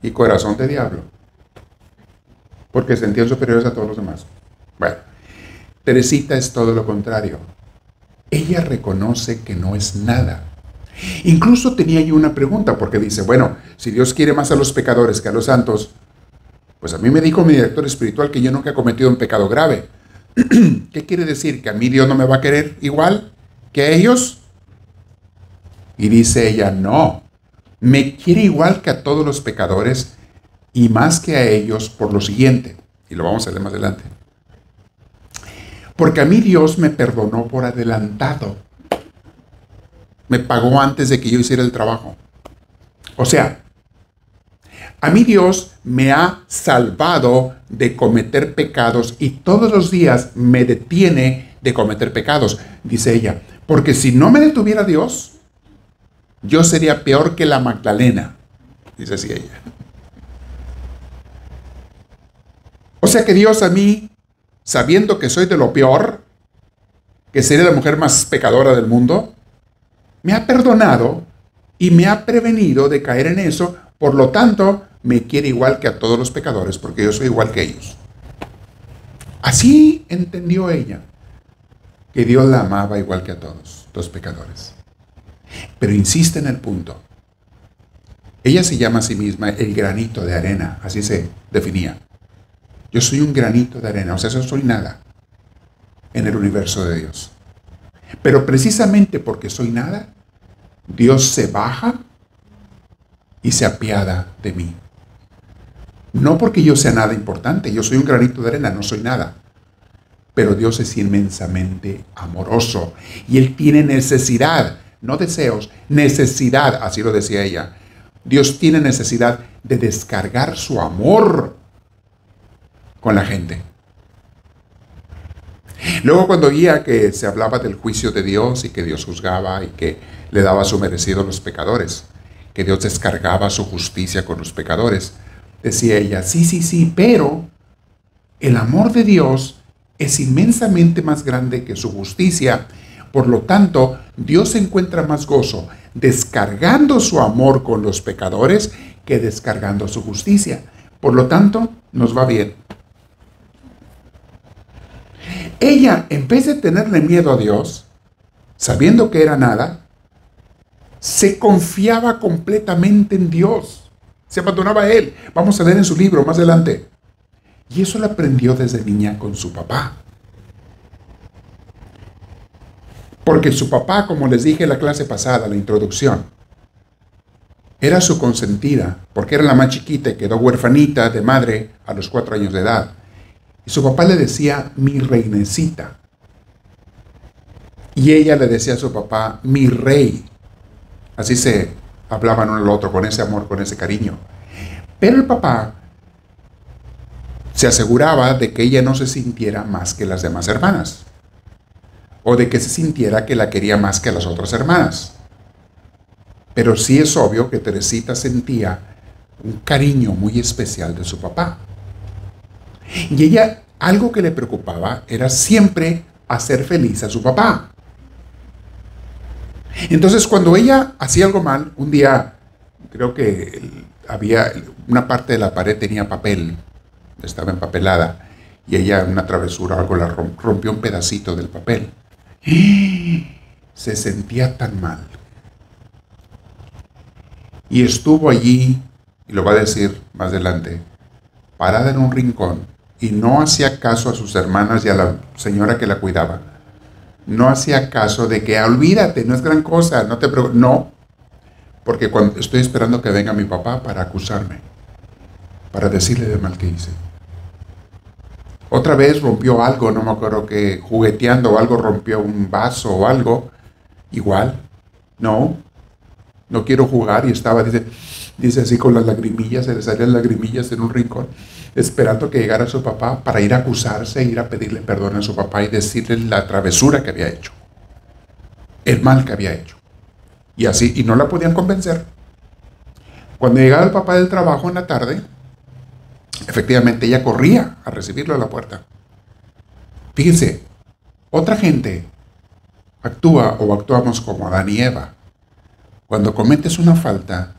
y corazón de diablo, porque se sentían superiores a todos los demás. Bueno, Teresita es todo lo contrario. Ella reconoce que no es nada. Incluso tenía yo una pregunta, porque dice, bueno, si Dios quiere más a los pecadores que a los santos, pues a mí me dijo mi director espiritual que yo nunca he cometido un pecado grave. ¿Qué quiere decir? ¿Que a mí Dios no me va a querer igual que a ellos? Y dice ella, no, me quiere igual que a todos los pecadores y más que a ellos por lo siguiente. Y lo vamos a leer más adelante. Porque a mí Dios me perdonó por adelantado. Me pagó antes de que yo hiciera el trabajo. O sea, a mí Dios me ha salvado de cometer pecados y todos los días me detiene de cometer pecados, dice ella. Porque si no me detuviera Dios, yo sería peor que la Magdalena, dice así ella. O sea que Dios a mí, sabiendo que soy de lo peor, que sería la mujer más pecadora del mundo, me ha perdonado y me ha prevenido de caer en eso. Por lo tanto, me quiere igual que a todos los pecadores, porque yo soy igual que ellos. Así entendió ella, que Dios la amaba igual que a todos los pecadores. Pero insiste en el punto. Ella se llama a sí misma el granito de arena, así se definía. Yo soy un granito de arena, o sea, yo soy nada en el universo de Dios. Pero precisamente porque soy nada, Dios se baja y se apiada de mí. No porque yo sea nada importante, yo soy un granito de arena, no soy nada. Pero Dios es inmensamente amoroso y Él tiene necesidad, no deseos, necesidad, así lo decía ella. Dios tiene necesidad de descargar su amor con la gente. Luego cuando oía que se hablaba del juicio de Dios y que Dios juzgaba y que le daba su merecido a los pecadores, que Dios descargaba su justicia con los pecadores, decía ella, sí, pero el amor de Dios es inmensamente más grande que su justicia. Por lo tanto, Dios encuentra más gozo descargando su amor con los pecadores que descargando su justicia. Por lo tanto, nos va bien. Ella, en vez de tenerle miedo a Dios, sabiendo que era nada, se confiaba completamente en Dios. Se abandonaba a Él. Vamos a leer en su libro más adelante. Y eso lo aprendió desde niña con su papá. Porque su papá, como les dije en la clase pasada, la introducción, era su consentida, porque era la más chiquita y quedó huerfanita de madre a los 4 años de edad. Y su papá le decía, mi reinecita. Y ella le decía a su papá, mi rey. Así se hablaban uno al otro, con ese amor, con ese cariño. Pero el papá se aseguraba de que ella no se sintiera más que las demás hermanas. O de que se sintiera que la quería más que las otras hermanas. Pero sí es obvio que Teresita sentía un cariño muy especial de su papá. Y ella, algo que le preocupaba era siempre hacer feliz a su papá. Entonces, cuando ella hacía algo mal, un día, creo que había una parte de la pared tenía papel, estaba empapelada, y ella, en una travesura o algo, la rompió un pedacito del papel. Se sentía tan mal. Y estuvo allí, y lo va a decir más adelante, parada en un rincón, y no hacía caso a sus hermanas y a la señora que la cuidaba. No hacía caso de que, olvídate, no es gran cosa, no te preocupes. No, porque cuando estoy esperando que venga mi papá para acusarme, para decirle de mal que hice. Otra vez rompió algo, no me acuerdo que jugueteando o algo, rompió un vaso o algo. Igual, no quiero jugar, y estaba, dice así con las lagrimillas, se le salían lagrimillas en un rincón, esperando que llegara su papá para ir a acusarse, ir a pedirle perdón a su papá y decirle la travesura que había hecho, el mal que había hecho. Y así, y no la podían convencer. Cuando llegaba el papá del trabajo en la tarde, efectivamente ella corría a recibirlo a la puerta. Fíjense, otra gente actúa o actuamos como Adán y Eva. Cuando cometes una falta,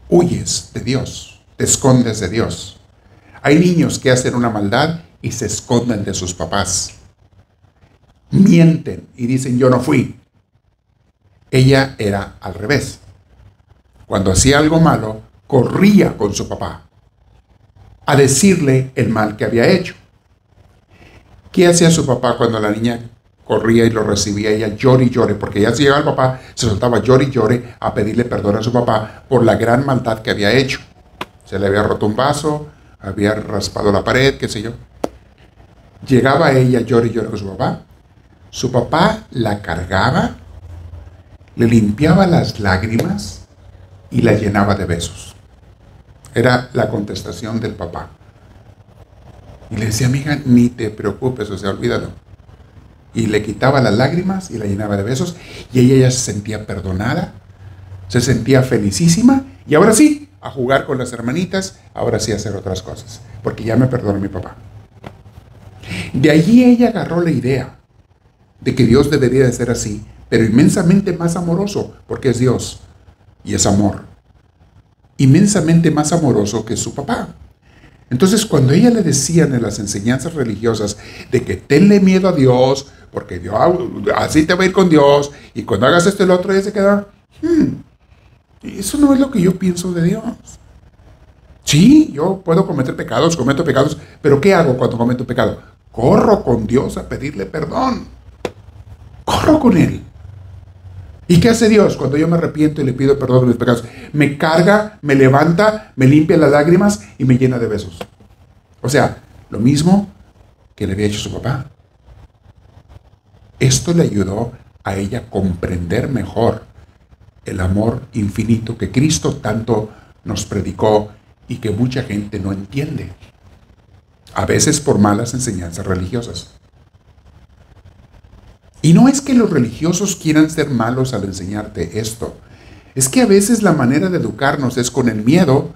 huyes de Dios, te escondes de Dios. Hay niños que hacen una maldad y se esconden de sus papás. Mienten y dicen, yo no fui. Ella era al revés. Cuando hacía algo malo, corría con su papá a decirle el mal que había hecho. ¿Qué hacía su papá cuando la niña corría y lo recibía? Ella llore y llore, porque ya si llegaba el papá, se soltaba llore y llore a pedirle perdón a su papá por la gran maldad que había hecho. Se le había roto un vaso, había raspado la pared, qué sé yo. Llegaba ella llore y llore con su papá. Su papá la cargaba, le limpiaba las lágrimas y la llenaba de besos. Era la contestación del papá. Y le decía, amiga, ni te preocupes, o sea, olvídalo. Y le quitaba las lágrimas y la llenaba de besos. Y ella ya se sentía perdonada, se sentía felicísima. Y ahora sí, a jugar con las hermanitas, ahora sí a hacer otras cosas. Porque ya me perdonó mi papá. De allí ella agarró la idea de que Dios debería de ser así, pero inmensamente más amoroso, porque es Dios y es amor. Inmensamente más amoroso que su papá. Entonces, cuando ella le decían en las enseñanzas religiosas de que tenle miedo a Dios, porque Dios, así te va a ir con Dios, y cuando hagas esto y lo otro, ella se queda, eso no es lo que yo pienso de Dios. Sí, yo puedo cometer pecados, cometo pecados, pero ¿qué hago cuando cometo pecado? Corro con Dios a pedirle perdón. Corro con Él. ¿Y qué hace Dios cuando yo me arrepiento y le pido perdón de mis pecados? Me carga, me levanta, me limpia las lágrimas y me llena de besos. O sea, lo mismo que le había hecho su papá. Esto le ayudó a ella a comprender mejor el amor infinito que Cristo tanto nos predicó y que mucha gente no entiende. A veces por malas enseñanzas religiosas. Y no es que los religiosos quieran ser malos al enseñarte esto. Es que a veces la manera de educarnos es con el miedo,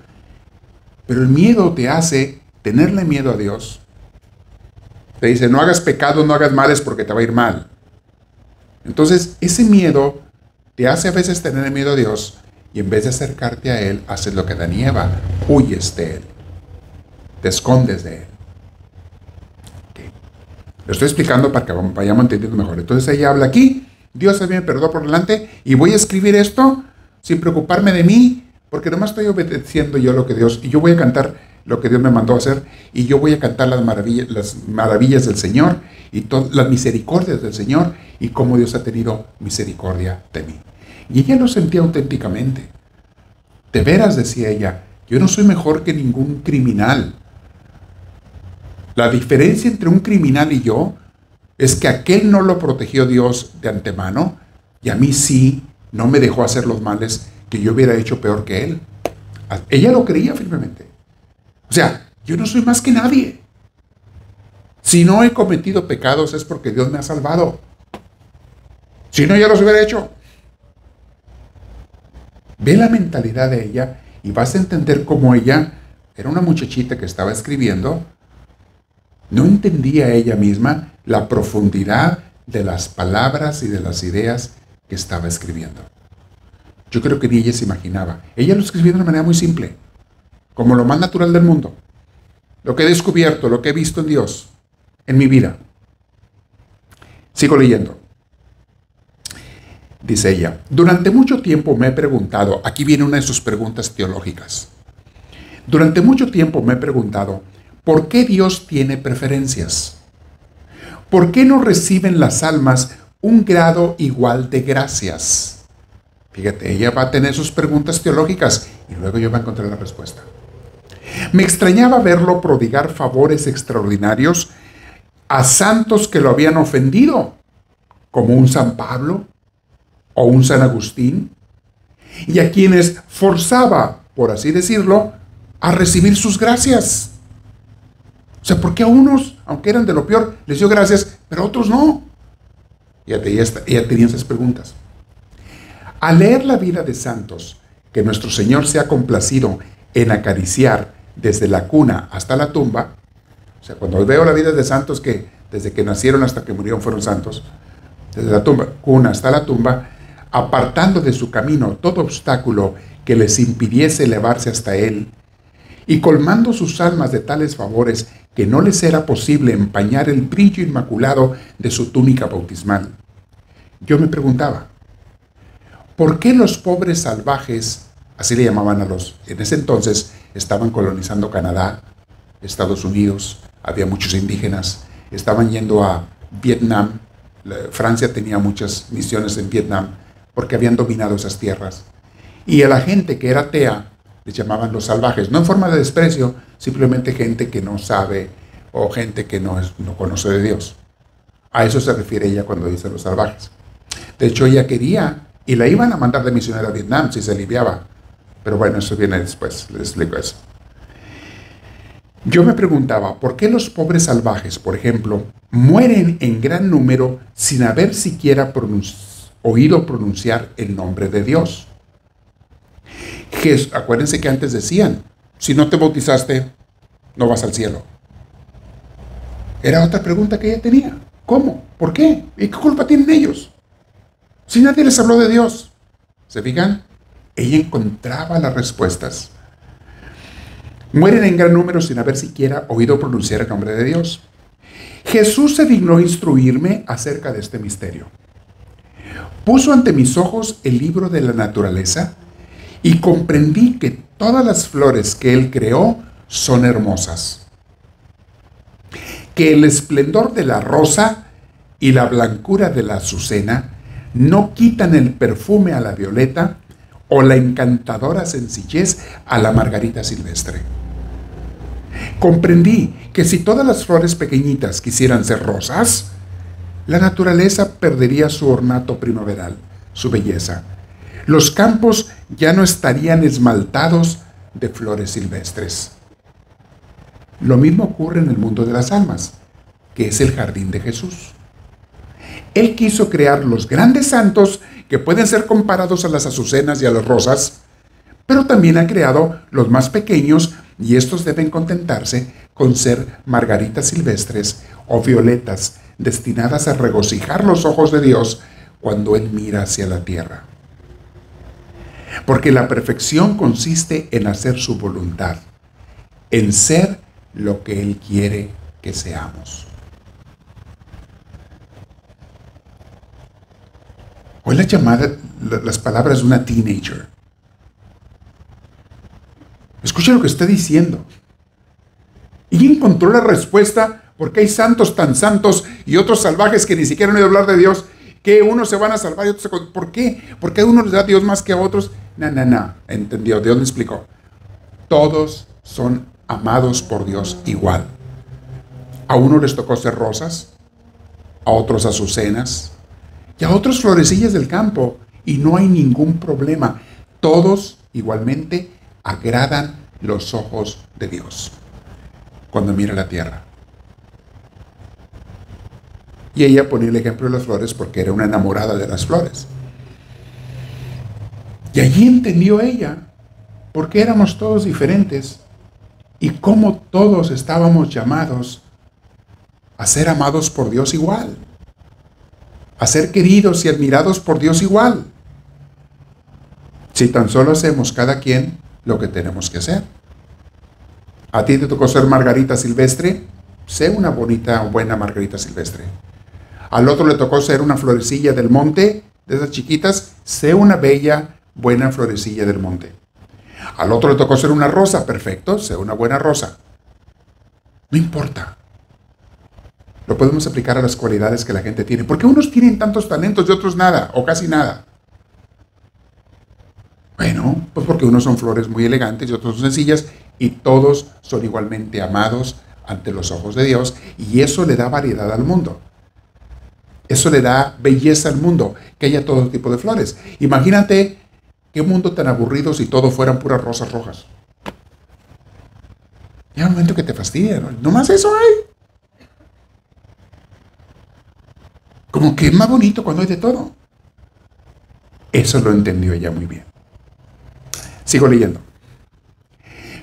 pero el miedo te hace tenerle miedo a Dios. Te dice, no hagas pecado, no hagas males porque te va a ir mal. Entonces, ese miedo te hace a veces tener miedo a Dios y en vez de acercarte a Él, haces lo que Adán y Eva, huyes de Él, te escondes de Él. Lo estoy explicando para que vayamos entendiendo mejor. Entonces ella habla aquí, Dios a mí me perdonó por delante y voy a escribir esto sin preocuparme de mí, porque nomás estoy obedeciendo yo lo que Dios, y yo voy a cantar lo que Dios me mandó a hacer, y yo voy a cantar las maravillas del Señor, y las misericordias del Señor, y cómo Dios ha tenido misericordia de mí. Y ella lo sentía auténticamente. De veras, decía ella, yo no soy mejor que ningún criminal. La diferencia entre un criminal y yo es que aquel no lo protegió Dios de antemano y a mí sí no me dejó hacer los males que yo hubiera hecho peor que él. Ella lo creía firmemente. O sea, yo no soy más que nadie. Si no he cometido pecados es porque Dios me ha salvado. Si no, ya los hubiera hecho. Ve la mentalidad de ella y vas a entender cómo ella era una muchachita que estaba escribiendo. No entendía ella misma la profundidad de las palabras y de las ideas que estaba escribiendo. Yo creo que ni ella se imaginaba. Ella lo escribió de una manera muy simple, como lo más natural del mundo. Lo que he descubierto, lo que he visto en Dios, en mi vida. Sigo leyendo. Dice ella, durante mucho tiempo me he preguntado, aquí viene una de sus preguntas teológicas. Durante mucho tiempo me he preguntado, ¿por qué Dios tiene preferencias? ¿Por qué no reciben las almas un grado igual de gracias? Fíjate, ella va a tener sus preguntas teológicas y luego yo voy a encontrar la respuesta. Me extrañaba verlo prodigar favores extraordinarios a santos que lo habían ofendido, como un San Pablo o un San Agustín, y a quienes forzaba, por así decirlo, a recibir sus gracias. O sea, ¿por qué a unos, aunque eran de lo peor, les dio gracias, pero a otros no? Ella tenía esas preguntas. Al leer la vida de santos, que nuestro Señor se ha complacido en acariciar desde la cuna hasta la tumba, o sea, cuando veo la vida de santos que desde que nacieron hasta que murieron fueron santos, desde la cuna hasta la tumba, apartando de su camino todo obstáculo que les impidiese elevarse hasta Él, y colmando sus almas de tales favores que no les era posible empañar el brillo inmaculado de su túnica bautismal. Yo me preguntaba, ¿por qué los pobres salvajes, así le llamaban a los, en ese entonces estaban colonizando Canadá, Estados Unidos, había muchos indígenas, estaban yendo a Vietnam. Francia tenía muchas misiones en Vietnam porque habían dominado esas tierras. Y a la gente que era atea les llamaban los salvajes, no en forma de desprecio, simplemente gente que no sabe o gente que no conoce de Dios. A eso se refiere ella cuando dice los salvajes. De hecho, ella quería y la iban a mandar de misionera a Vietnam si se aliviaba. Pero bueno, eso viene después, les explico eso. Yo me preguntaba, ¿por qué los pobres salvajes, por ejemplo, mueren en gran número sin haber siquiera oído pronunciar el nombre de Dios? Acuérdense que antes decían, si no te bautizaste, no vas al cielo. Era otra pregunta que ella tenía. ¿Cómo? ¿Por qué? ¿Y qué culpa tienen ellos? Si nadie les habló de Dios. ¿Se fijan? Ella encontraba las respuestas. Mueren en gran número sin haber siquiera oído pronunciar el nombre de Dios. Jesús se dignó instruirme acerca de este misterio. Puso ante mis ojos el libro de la naturaleza y comprendí que todas las flores que Él creó son hermosas. Que el esplendor de la rosa y la blancura de la azucena no quitan el perfume a la violeta o la encantadora sencillez a la margarita silvestre. Comprendí que si todas las flores pequeñitas quisieran ser rosas, la naturaleza perdería su ornato primaveral, su belleza. Los campos ya no estarían esmaltados de flores silvestres. Lo mismo ocurre en el mundo de las almas, que es el jardín de Jesús. Él quiso crear los grandes santos que pueden ser comparados a las azucenas y a las rosas, pero también ha creado los más pequeños y estos deben contentarse con ser margaritas silvestres o violetas destinadas a regocijar los ojos de Dios cuando Él mira hacia la tierra. Porque la perfección consiste en hacer su voluntad, en ser lo que Él quiere que seamos. Hoy las palabras de una teenager. Escucha lo que está diciendo. Y encontró la respuesta porque hay santos tan santos y otros salvajes que ni siquiera han oído hablar de Dios, que unos se van a salvar y otros se... ¿Por qué? ¿Por qué a unos les da Dios más que a otros? No. Entendió. Dios le explicó. Todos son amados por Dios igual. A unos les tocó ser rosas, a otros azucenas y a otros florecillas del campo. Y no hay ningún problema. Todos igualmente agradan los ojos de Dios cuando mira la tierra. Y ella ponía el ejemplo de las flores porque era una enamorada de las flores. Y allí entendió ella por qué éramos todos diferentes y cómo todos estábamos llamados a ser amados por Dios igual, a ser queridos y admirados por Dios igual, si tan solo hacemos cada quien lo que tenemos que hacer. A ti te tocó ser margarita silvestre, sé una buena margarita silvestre. Al otro le tocó ser una florecilla del monte, de esas chiquitas, sé una bella, buena florecilla del monte. Al otro le tocó ser una rosa, perfecto, sé una buena rosa. No importa. Lo podemos aplicar a las cualidades que la gente tiene. ¿Por qué unos tienen tantos talentos y otros nada, o casi nada? Bueno, pues porque unos son flores muy elegantes y otros son sencillas, y todos son igualmente amados ante los ojos de Dios, y eso le da variedad al mundo. Eso le da belleza al mundo, que haya todo tipo de flores. Imagínate qué mundo tan aburrido si todo fueran puras rosas rojas. Llega un momento que te fastidia, ¿no? Nomás eso hay. Como que es más bonito cuando hay de todo. Eso lo entendió ella muy bien. Sigo leyendo.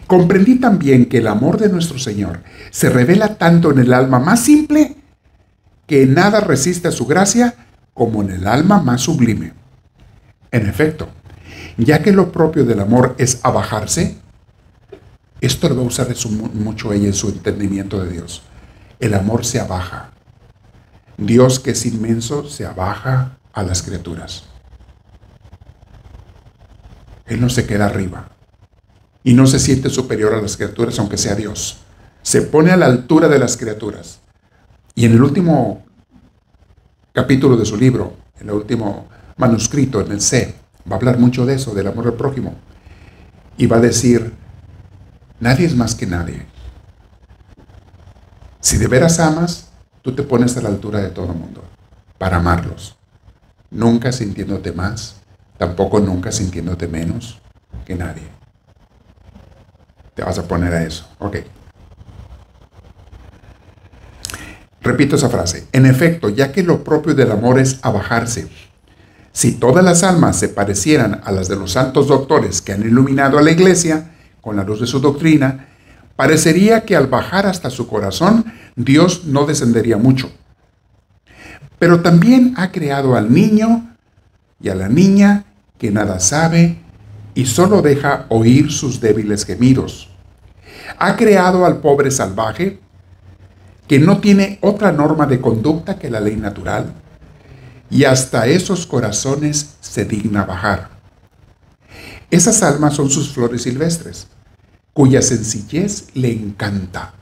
Comprendí también que el amor de nuestro Señor se revela tanto en el alma más simple que nada resiste a su gracia como en el alma más sublime. En efecto, ya que lo propio del amor es abajarse, esto lo va a usar mucho ella en su entendimiento de Dios. El amor se abaja. Dios, que es inmenso, se abaja a las criaturas. Él no se queda arriba y no se siente superior a las criaturas, aunque sea Dios. Se pone a la altura de las criaturas. Y en el último capítulo de su libro, en el último manuscrito, en el C, va a hablar mucho de eso, del amor al prójimo. Y va a decir, nadie es más que nadie. Si de veras amas, tú te pones a la altura de todo el mundo para amarlos. Nunca sintiéndote más, tampoco nunca sintiéndote menos que nadie. Te vas a poner a eso. Ok. Repito esa frase. En efecto, ya que lo propio del amor es abajarse, si todas las almas se parecieran a las de los santos doctores que han iluminado a la iglesia con la luz de su doctrina, parecería que al bajar hasta su corazón, Dios no descendería mucho. Pero también ha creado al niño y a la niña que nada sabe y solo deja oír sus débiles gemidos. Ha creado al pobre salvaje que no tiene otra norma de conducta que la ley natural, y hasta esos corazones se digna bajar. Esas almas son sus flores silvestres, cuya sencillez le encanta.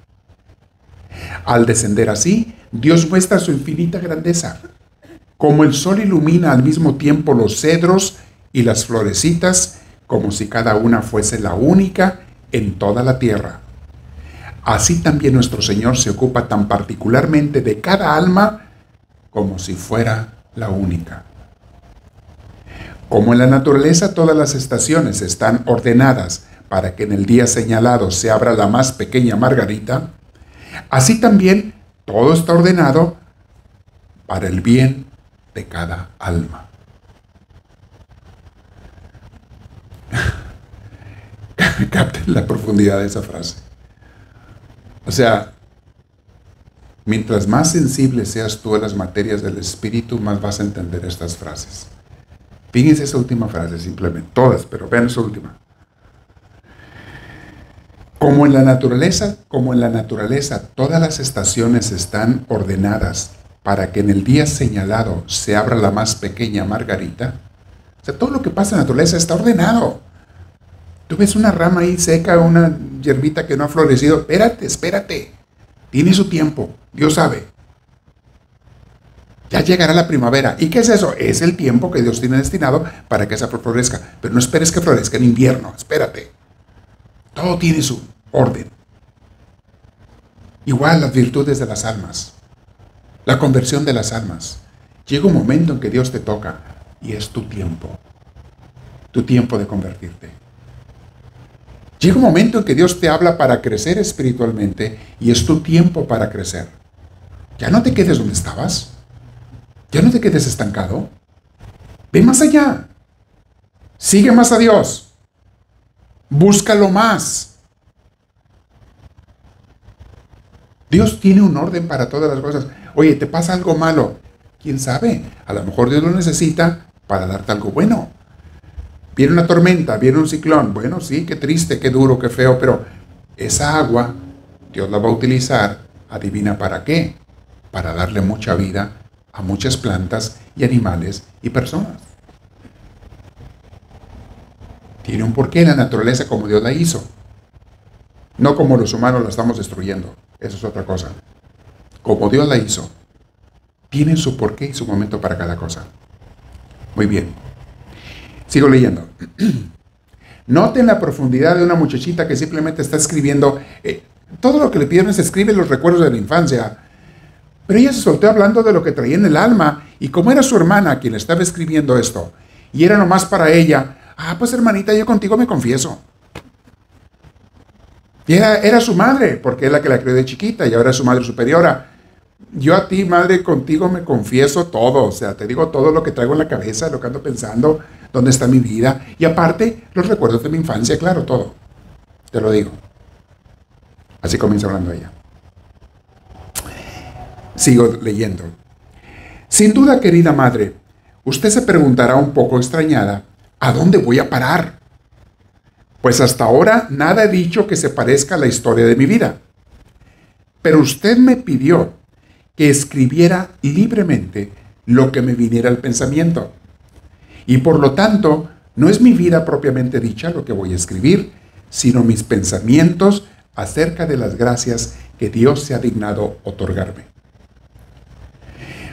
Al descender así, Dios muestra su infinita grandeza. Como el sol ilumina al mismo tiempo los cedros y las florecitas, como si cada una fuese la única en toda la tierra. Así también nuestro Señor se ocupa tan particularmente de cada alma como si fuera la única. Como en la naturaleza todas las estaciones están ordenadas para que en el día señalado se abra la más pequeña margarita, así también todo está ordenado para el bien de cada alma. Capten la profundidad de esa frase. O sea, mientras más sensible seas tú a las materias del espíritu, más vas a entender estas frases. Fíjense esa última frase, simplemente. Todas, pero vean esa última. Como en la naturaleza, todas las estaciones están ordenadas para que en el día señalado se abra la más pequeña margarita. O sea, todo lo que pasa en la naturaleza está ordenado. Tú ves una rama ahí seca, una hierbita que no ha florecido. Espérate. Tiene su tiempo. Dios sabe. Ya llegará la primavera. ¿Y qué es eso? Es el tiempo que Dios tiene destinado para que esa flor florezca. Pero no esperes que florezca en invierno. Espérate. Todo tiene su orden. Igual las virtudes de las almas. La conversión de las almas. Llega un momento en que Dios te toca y es tu tiempo. Tu tiempo de convertirte. Llega un momento en que Dios te habla para crecer espiritualmente y es tu tiempo para crecer. Ya no te quedes donde estabas. Ya no te quedes estancado. Ve más allá. Sigue más a Dios. Búscalo más. Dios tiene un orden para todas las cosas. Oye, ¿te pasa algo malo? ¿Quién sabe? A lo mejor Dios lo necesita para darte algo bueno. Viene una tormenta, viene un ciclón. Bueno, sí, qué triste, qué duro, qué feo, pero esa agua Dios la va a utilizar, adivina para qué. Para darle mucha vida a muchas plantas y animales y personas. Tiene un porqué en la naturaleza como Dios la hizo. No como los humanos la estamos destruyendo. Eso es otra cosa. Como Dios la hizo. Tiene su porqué y su momento para cada cosa. Muy bien. Sigo leyendo. Noten la profundidad de una muchachita que simplemente está escribiendo. Todo lo que le pidieron es escribe los recuerdos de la infancia. Pero ella se soltó hablando de lo que traía en el alma. Y como era su hermana quien le estaba escribiendo esto, y era nomás para ella, pues hermanita, yo contigo me confieso. Y era su madre, porque es la que la crió de chiquita, y ahora es su madre superiora. Yo a ti, madre, contigo me confieso todo. O sea, te digo todo lo que traigo en la cabeza, lo que ando pensando, dónde está mi vida. Y aparte, los recuerdos de mi infancia, claro, todo. Te lo digo. Así comienza hablando ella. Sigo leyendo. Sin duda, querida madre, usted se preguntará un poco extrañada, ¿a dónde voy a parar? Pues hasta ahora nada he dicho que se parezca a la historia de mi vida. Pero usted me pidió que escribiera libremente lo que me viniera al pensamiento. Y por lo tanto, no es mi vida propiamente dicha lo que voy a escribir, sino mis pensamientos acerca de las gracias que Dios se ha dignado otorgarme.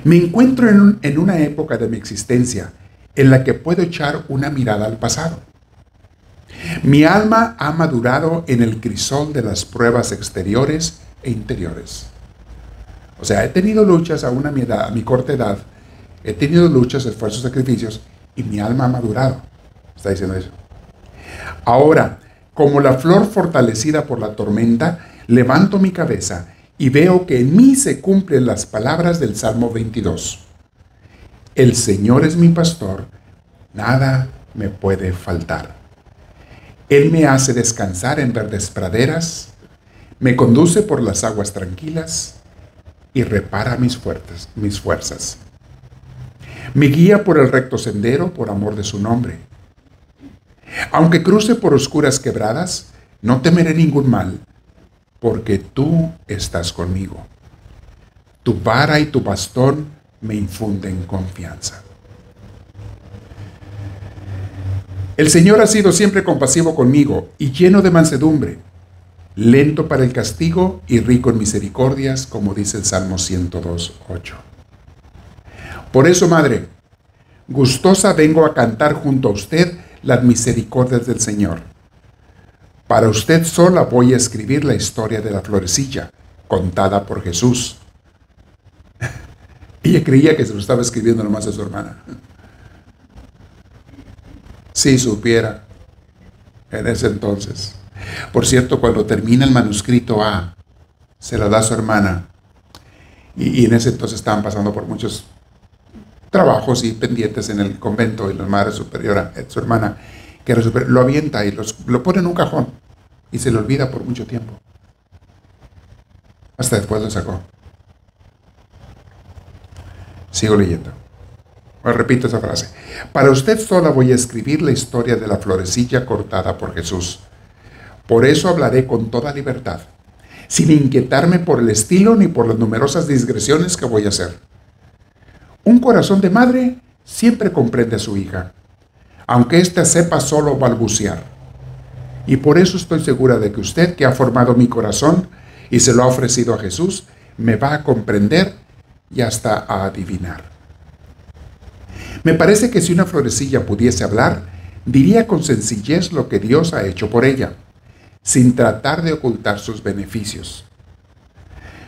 Me encuentro en una época de mi existencia en la que puedo echar una mirada al pasado. Mi alma ha madurado en el crisol de las pruebas exteriores e interiores. O sea, he tenido luchas a mi corta edad, he tenido luchas, esfuerzos, sacrificios, y mi alma ha madurado. Está diciendo eso. Ahora, como la flor fortalecida por la tormenta, levanto mi cabeza y veo que en mí se cumplen las palabras del Salmo 22. El Señor es mi pastor, nada me puede faltar. Él me hace descansar en verdes praderas, me conduce por las aguas tranquilas y repara mis fuerzas. Me guía por el recto sendero por amor de su nombre. Aunque cruce por oscuras quebradas, no temeré ningún mal, porque tú estás conmigo. Tu vara y tu bastón me infunden confianza. El Señor ha sido siempre compasivo conmigo y lleno de mansedumbre, lento para el castigo y rico en misericordias, como dice el Salmo 102:8. Por eso, Madre, gustosa vengo a cantar junto a usted las misericordias del Señor. Para usted sola voy a escribir la historia de la florecilla, contada por Jesús. Ella creía que se lo estaba escribiendo nomás a su hermana. Si supiera en ese entonces. Por cierto, cuando termina el manuscrito A, se lo da a su hermana. Y en ese entonces estaban pasando por muchos trabajos y pendientes en el convento, y la madre superiora, su hermana, que era lo avienta y lo pone en un cajón y se le olvida por mucho tiempo. Hasta después lo sacó. Sigo leyendo. Repito esa frase. Para usted sola voy a escribir la historia de la florecilla cortada por Jesús. Por eso hablaré con toda libertad, sin inquietarme por el estilo ni por las numerosas digresiones que voy a hacer. Un corazón de madre siempre comprende a su hija, aunque ésta sepa solo balbucear. Y por eso estoy segura de que usted, que ha formado mi corazón y se lo ha ofrecido a Jesús, me va a comprender y hasta a adivinar. Me parece que si una florecilla pudiese hablar, diría con sencillez lo que Dios ha hecho por ella, sin tratar de ocultar sus beneficios.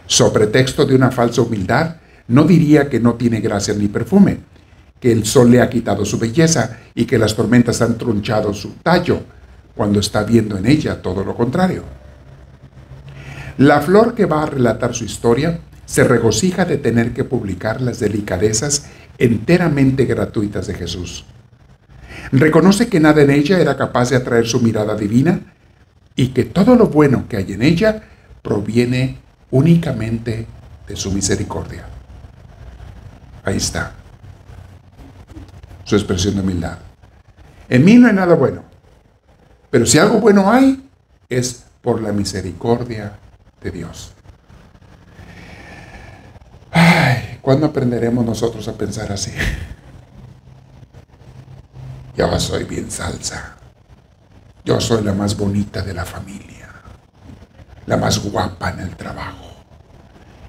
Sobre pretexto de una falsa humildad, no diría que no tiene gracia ni perfume, que el sol le ha quitado su belleza y que las tormentas han tronchado su tallo, cuando está viendo en ella todo lo contrario. La flor que va a relatar su historia se regocija de tener que publicar las delicadezas enteramente gratuitas de Jesús. Reconoce que nada en ella era capaz de atraer su mirada divina y que todo lo bueno que hay en ella proviene únicamente de su misericordia. Ahí está su expresión de humildad. En mí no hay nada bueno, pero si algo bueno hay, es por la misericordia de Dios. Ay, ¿cuándo aprenderemos nosotros a pensar así? Yo soy bien salsa. Yo soy la más bonita de la familia, la más guapa en el trabajo.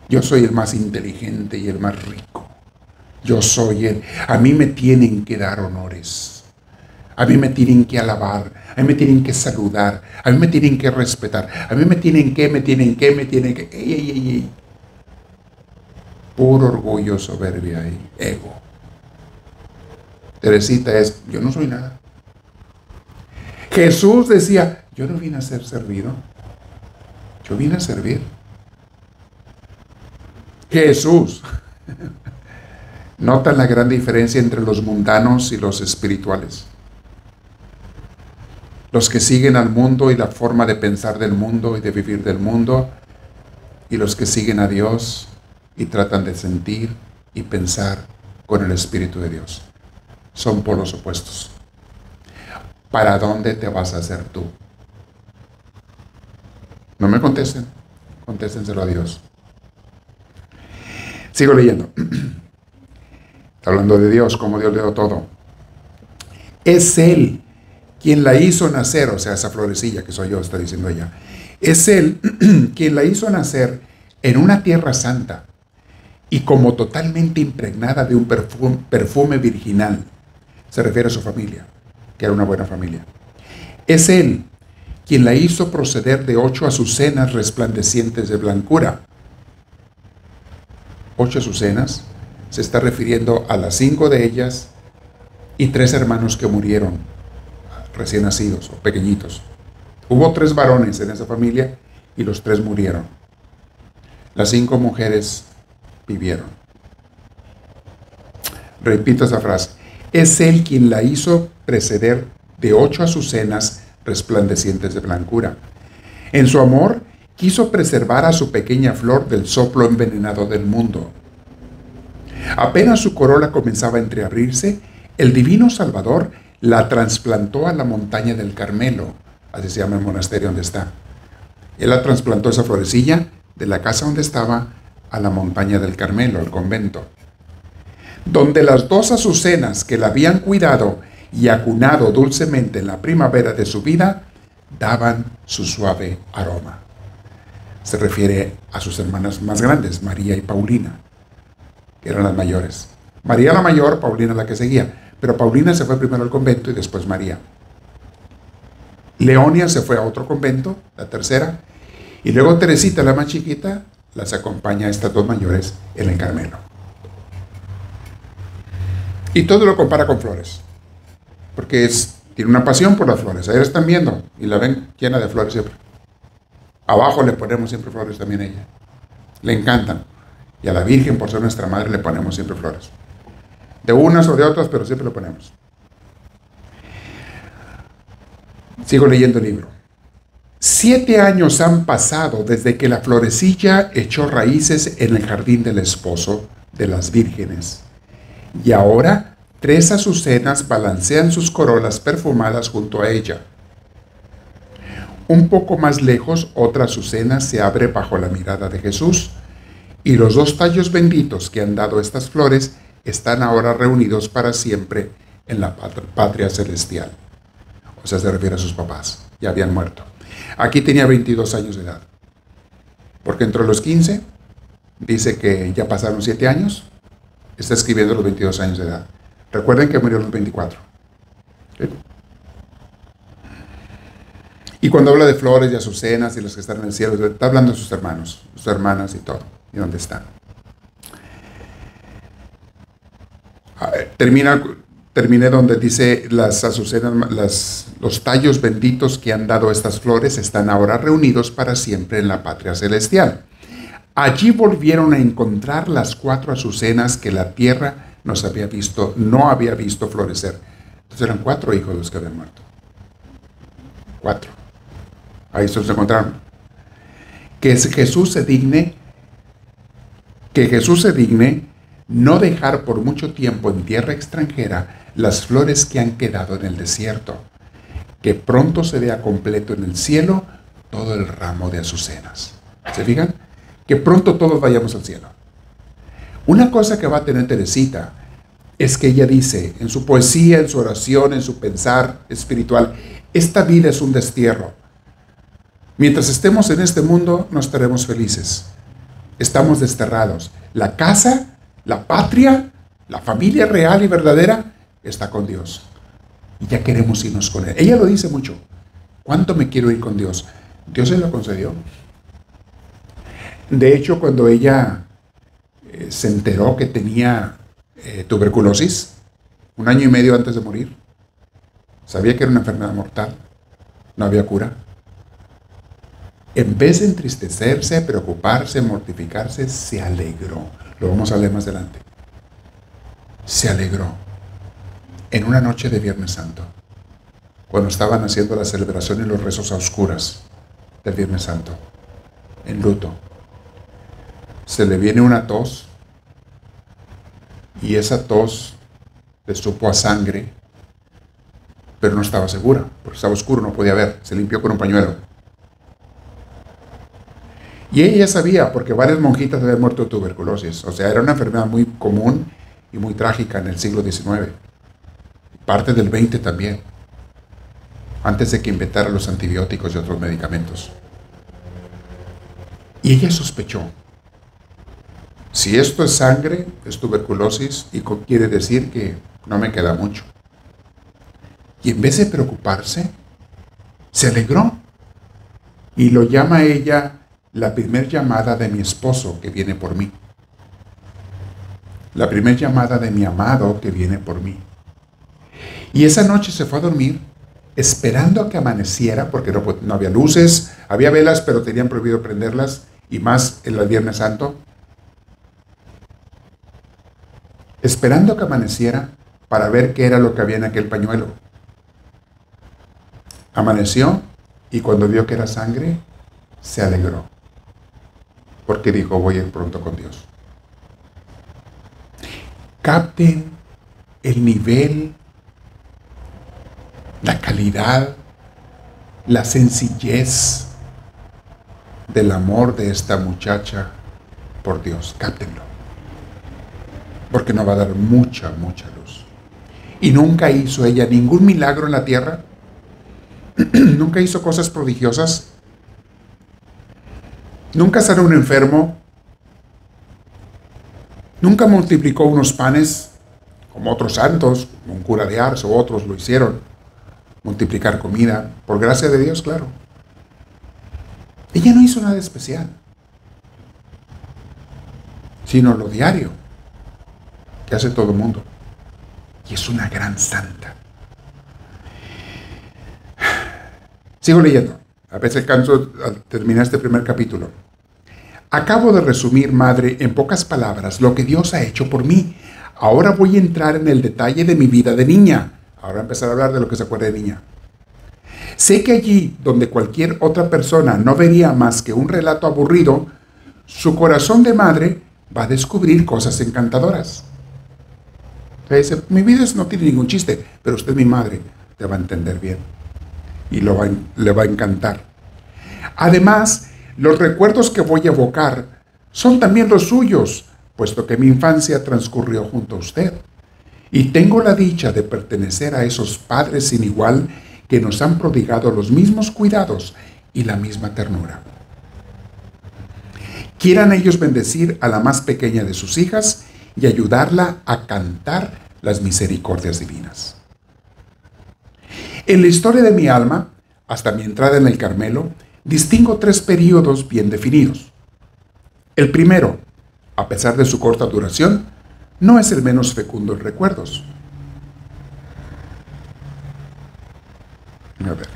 Yo soy el más inteligente y el más rico. Yo soy el... A mí me tienen que dar honores. A mí me tienen que alabar. A mí me tienen que saludar. A mí me tienen que respetar. A mí me tienen que... ¡Ey, ey, ey, ey! Puro orgullo, soberbia y ego. Teresita es, yo no soy nada. Jesús decía, yo no vine a ser servido, yo vine a servir. Jesús. ¿Notan la gran diferencia entre los mundanos y los espirituales? Los que siguen al mundo y la forma de pensar del mundo y de vivir del mundo, y los que siguen a Dios y tratan de sentir y pensar con el Espíritu de Dios. Son polos opuestos. ¿Para dónde te vas a hacer tú? No me contesten, contéstenselo a Dios. Sigo leyendo. Está hablando de Dios, como Dios le dio todo. Es Él quien la hizo nacer, o sea, esa florecilla que soy yo, está diciendo ella. Es Él quien la hizo nacer en una tierra santa y como totalmente impregnada de un perfume virginal. Se refiere a su familia, que era una buena familia. Es él quien la hizo proceder de 8 azucenas resplandecientes de blancura. 8 azucenas se está refiriendo a las 5 de ellas y 3 hermanos que murieron recién nacidos o pequeñitos. Hubo 3 varones en esa familia y los 3 murieron. Las 5 mujeres vivieron. Repito esa frase. Es él quien la hizo preceder de 8 azucenas resplandecientes de blancura. En su amor quiso preservar a su pequeña flor del soplo envenenado del mundo. Apenas su corola comenzaba a entreabrirse, el divino Salvador la trasplantó a la montaña del Carmelo, así se llama el monasterio donde está. Él la trasplantó, esa florecilla, de la casa donde estaba a la montaña del Carmelo, al convento, donde las 2 azucenas que la habían cuidado y acunado dulcemente en la primavera de su vida daban su suave aroma. Se refiere a sus hermanas más grandes, María y Paulina, que eran las mayores. María la mayor, Paulina la que seguía, pero Paulina se fue primero al convento y después María. Leonia se fue a otro convento, la tercera, y luego Teresita, la más chiquita, las acompaña a estas 2 mayores en el Carmelo. Y todo lo compara con flores, porque tiene una pasión por las flores. Ahí la están viendo y la ven llena de flores siempre. Abajo le ponemos siempre flores también a ella. Le encantan. Y a la Virgen, por ser nuestra madre, le ponemos siempre flores. De unas o de otras, pero siempre le ponemos. Sigo leyendo el libro. 7 años han pasado desde que la florecilla echó raíces en el jardín del esposo de las vírgenes. Y ahora 3 azucenas balancean sus corolas perfumadas junto a ella. Un poco más lejos, otra azucena se abre bajo la mirada de Jesús, y los 2 tallos benditos que han dado estas flores están ahora reunidos para siempre en la patria celestial. O sea, se refiere a sus papás, ya habían muerto. Aquí tenía 22 años de edad, porque entre los 15, dice que ya pasaron 7 años, está escribiendo los 22 años de edad. Recuerden que murió a los 24. ¿Sí? Y cuando habla de flores y azucenas y los que están en el cielo, está hablando de sus hermanos, sus hermanas y todo, y dónde están. Terminé donde dice las azucenas, los tallos benditos que han dado estas flores están ahora reunidos para siempre en la patria celestial. Allí volvieron a encontrar las 4 azucenas que la tierra no había visto florecer. Entonces eran 4 hijos los que habían muerto. 4. Ahí se los encontraron. Que Jesús se digne no dejar por mucho tiempo en tierra extranjera las flores que han quedado en el desierto, que pronto se vea completo en el cielo todo el ramo de azucenas. ¿Se fijan? Que pronto todos vayamos al cielo. Una cosa que va a tener Teresita es que ella dice en su poesía, en su oración, en su pensar espiritual, esta vida es un destierro. Mientras estemos en este mundo no estaremos felices. Estamos desterrados. La casa, la patria, la familia real y verdadera está con Dios. Y ya queremos irnos con Él. Ella lo dice mucho. ¿Cuánto me quiero ir con Dios? Dios se lo concedió. De hecho, cuando ella se enteró que tenía tuberculosis, 1 año y medio antes de morir, sabía que era una enfermedad mortal, no había cura. En vez de entristecerse, preocuparse, mortificarse, se alegró. Lo vamos a leer más adelante. Se alegró en una noche de Viernes Santo, cuando estaban haciendo la celebración y los rezos a oscuras del Viernes Santo, en luto. Se le viene una tos, y esa tos le supo a sangre, pero no estaba segura, porque estaba oscuro, no podía ver. Se limpió con un pañuelo. Y ella sabía, porque varias monjitas habían muerto de tuberculosis. O sea, era una enfermedad muy común y muy trágica en el siglo XIX. Parte del XX también, antes de que inventaran los antibióticos y otros medicamentos. Y ella sospechó Si esto es sangre, es tuberculosis y quiere decir que no me queda mucho. Y en vez de preocuparse, se alegró y lo llama a ella la primer llamada de mi esposo que viene por mí. La primer llamada de mi amado que viene por mí. Y esa noche se fue a dormir esperando a que amaneciera, porque no había luces, había velas, pero tenían prohibido prenderlas, y más en el Viernes Santo. Esperando a que amaneciera para ver qué era lo que había en aquel pañuelo. Amaneció y cuando vio que era sangre, se alegró. Porque dijo, voy a ir pronto con Dios. Capten el nivel, la calidad, la sencillez del amor de esta muchacha por Dios. Cáptenlo. Porque nos va a dar mucha, mucha luz. Y nunca hizo ella ningún milagro en la tierra. Nunca hizo cosas prodigiosas. Nunca sanó a un enfermo. Nunca multiplicó unos panes como otros santos, como un cura de Ars o otros lo hicieron. Multiplicar comida, por gracia de Dios, claro. Ella no hizo nada especial, sino lo diario que hace todo el mundo. Y es una gran santa. Sigo leyendo. A veces canso al terminar este primer capítulo. Acabo de resumir, madre, en pocas palabras, lo que Dios ha hecho por mí. Ahora voy a entrar en el detalle de mi vida de niña. Ahora empezar a hablar de lo que se acuerda de niña. Sé que allí, donde cualquier otra persona no vería más que un relato aburrido, su corazón de madre va a descubrir cosas encantadoras. Dice, mi vida no tiene ningún chiste, pero usted, mi madre, te va a entender bien. Y le va a encantar. Además, los recuerdos que voy a evocar son también los suyos, puesto que mi infancia transcurrió junto a usted. Y tengo la dicha de pertenecer a esos padres sin igual que nos han prodigado los mismos cuidados y la misma ternura. Quieran ellos bendecir a la más pequeña de sus hijas y ayudarla a cantar las misericordias divinas. En la historia de mi alma, hasta mi entrada en el Carmelo, distingo 3 períodos bien definidos. El primero, a pesar de su corta duración, no es el menos fecundo en recuerdos. A ver.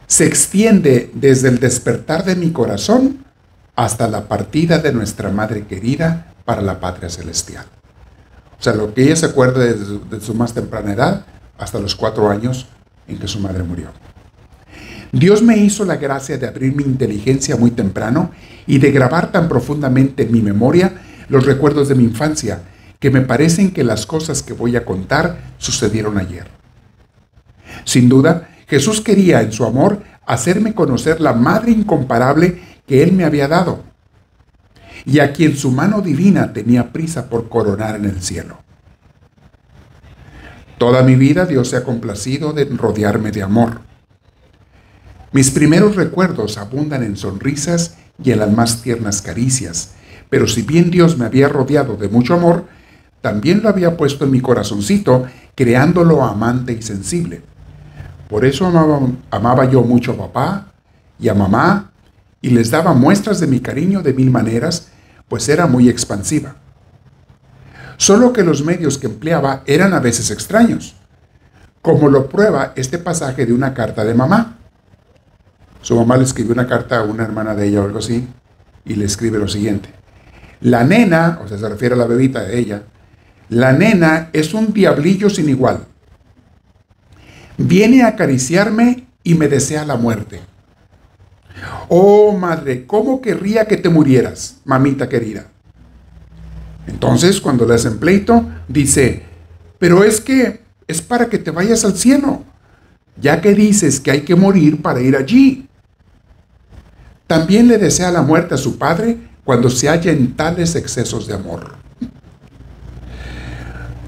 Se extiende desde el despertar de mi corazón hasta la partida de nuestra Madre querida para la patria celestial. O sea, lo que ella se acuerda de su más temprana edad hasta los 4 años en que su madre murió. Dios me hizo la gracia de abrir mi inteligencia muy temprano y de grabar tan profundamente en mi memoria los recuerdos de mi infancia, que me parecen que las cosas que voy a contar sucedieron ayer. Sin duda, Jesús quería en su amor hacerme conocer la madre incomparable que Él me había dado, y a quien su mano divina tenía prisa por coronar en el cielo. Toda mi vida Dios se ha complacido de rodearme de amor. Mis primeros recuerdos abundan en sonrisas y en las más tiernas caricias, pero si bien Dios me había rodeado de mucho amor, también lo había puesto en mi corazoncito, creándolo amante y sensible. Por eso amaba yo mucho a papá y a mamá, y les daba muestras de mi cariño de 1000 maneras, pues era muy expansiva. Solo que los medios que empleaba eran a veces extraños, como lo prueba este pasaje de una carta de mamá. Su mamá le escribió una carta a una hermana de ella o algo así, y le escribe lo siguiente. La nena, o sea, se refiere a la bebita de ella, la nena es un diablillo sin igual. Viene a acariciarme y me desea la muerte. Oh, madre, ¿cómo querría que te murieras, mamita querida? Entonces, cuando le hacen pleito, dice, pero es que es para que te vayas al cielo, ya que dices que hay que morir para ir allí. También le desea la muerte a su padre cuando se halla en tales excesos de amor.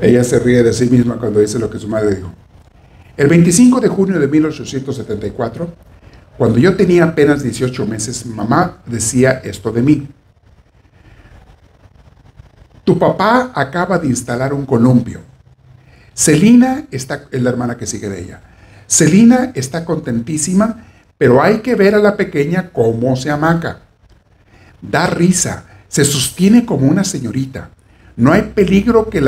Ella se ríe de sí misma cuando dice lo que su madre dijo. El 25 de junio de 1874, Cuando yo tenía apenas 18 meses, mamá decía esto de mí. Tu papá acaba de instalar un columpio. Celina es la hermana que sigue de ella. Celina está contentísima, pero hay que ver a la pequeña cómo se amaca. Da risa, se sostiene como una señorita. No hay peligro que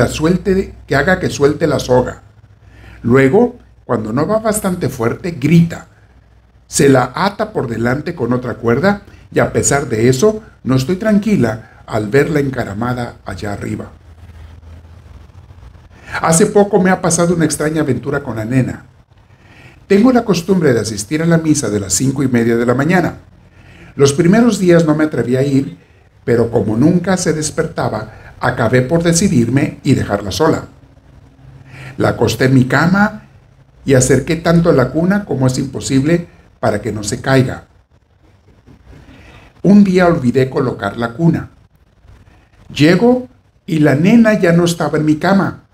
que haga que suelte la soga. Luego, cuando no va bastante fuerte, grita. Se la ata por delante con otra cuerda y a pesar de eso, no estoy tranquila al verla encaramada allá arriba. Hace poco me ha pasado una extraña aventura con la nena. Tengo la costumbre de asistir a la misa de las 5:30 de la mañana. Los primeros días no me atreví a ir, pero como nunca se despertaba, acabé por decidirme y dejarla sola. La acosté en mi cama y acerqué tanto la cuna como es imposible para que no se caiga. Un día olvidé colocar la cuna. Llego y la nena ya no estaba en mi cama.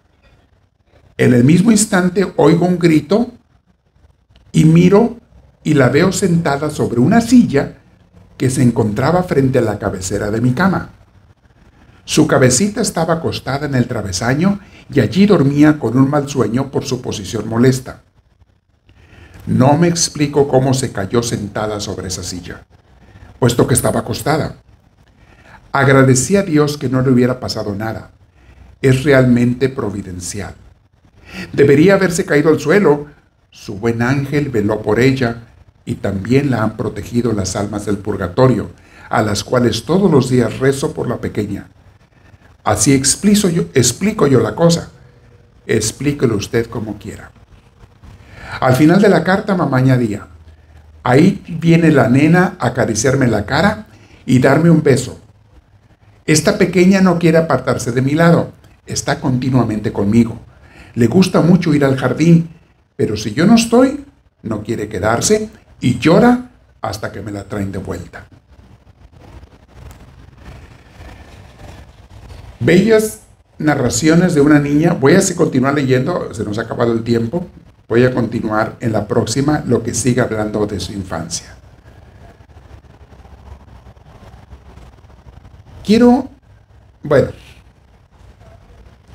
En el mismo instante oigo un grito y miro y la veo sentada sobre una silla que se encontraba frente a la cabecera de mi cama. Su cabecita estaba acostada en el travesaño y allí dormía con un mal sueño por su posición molesta. No me explico cómo se cayó sentada sobre esa silla, puesto que estaba acostada. Agradecí a Dios que no le hubiera pasado nada. Es realmente providencial. Debería haberse caído al suelo. Su buen ángel veló por ella y también la han protegido las almas del purgatorio, a las cuales todos los días rezo por la pequeña. Así explico yo la cosa. Explíquelo usted como quiera. Al final de la carta, mamá añadía: ahí viene la nena a acariciarme la cara y darme un beso. Esta pequeña no quiere apartarse de mi lado, está continuamente conmigo. Le gusta mucho ir al jardín, pero si yo no estoy, no quiere quedarse y llora hasta que me la traen de vuelta. Bellas narraciones de una niña. Voy a continuar leyendo, se nos ha acabado el tiempo. Voy a continuar en la próxima, lo que sigue hablando de su infancia.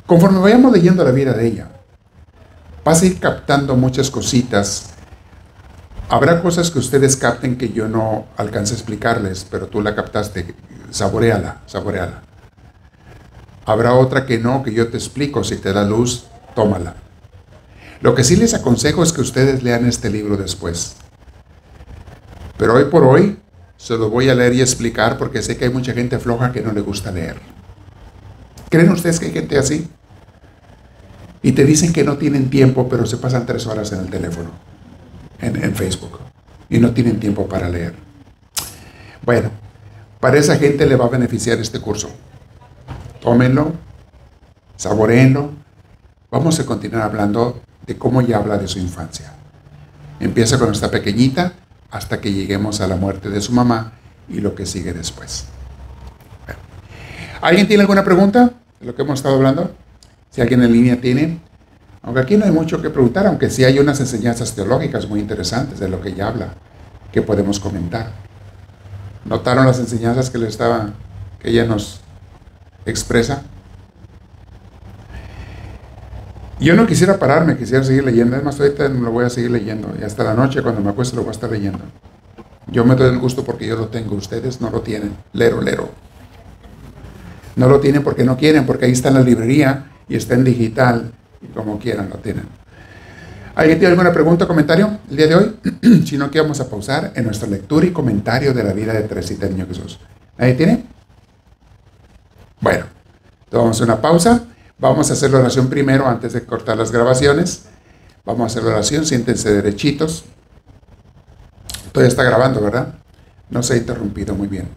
Conforme vayamos leyendo la vida de ella, vas a ir captando muchas cositas. Habrá cosas que ustedes capten que yo no alcance a explicarles, pero tú la captaste. Saboréala. Habrá otra que no, que yo te explico. Si te da luz, tómala. Lo que sí les aconsejo es que ustedes lean este libro después. Pero hoy por hoy se lo voy a leer y explicar porque sé que hay mucha gente floja que no le gusta leer. ¿Creen ustedes que hay gente así? Y te dicen que no tienen tiempo, pero se pasan 3 horas en el teléfono, en Facebook, y no tienen tiempo para leer. Bueno, para esa gente le va a beneficiar este curso. Tómenlo, saboréenlo. Vamos a continuar hablando de cómo ella habla de su infancia. Empieza con esta pequeñita hasta que lleguemos a la muerte de su mamá y lo que sigue después. Bueno. ¿Alguien tiene alguna pregunta de lo que hemos estado hablando? Si alguien en línea tiene. Aunque aquí no hay mucho que preguntar, aunque sí hay unas enseñanzas teológicas muy interesantes de lo que ella habla, que podemos comentar. ¿Notaron las enseñanzas que ella nos expresa? Yo no quisiera pararme, quisiera seguir leyendo. Además, ahorita lo voy a seguir leyendo. Y hasta la noche, cuando me acueste, lo voy a estar leyendo. Yo me doy el gusto porque yo lo tengo. Ustedes no lo tienen. Lero. No lo tienen porque no quieren, porque ahí está en la librería y está en digital. Y como quieran lo tienen. ¿Alguien tiene alguna pregunta o comentario el día de hoy? Si no, que vamos a pausar en nuestra lectura y comentario de la vida de Teresita del Niño Jesús. ¿Nadie tiene? Bueno, entonces vamos a hacer una pausa. Vamos a hacer la oración primero antes de cortar las grabaciones. Vamos a hacer la oración, siéntense derechitos. Todavía está grabando, ¿verdad? No se ha interrumpido, muy bien.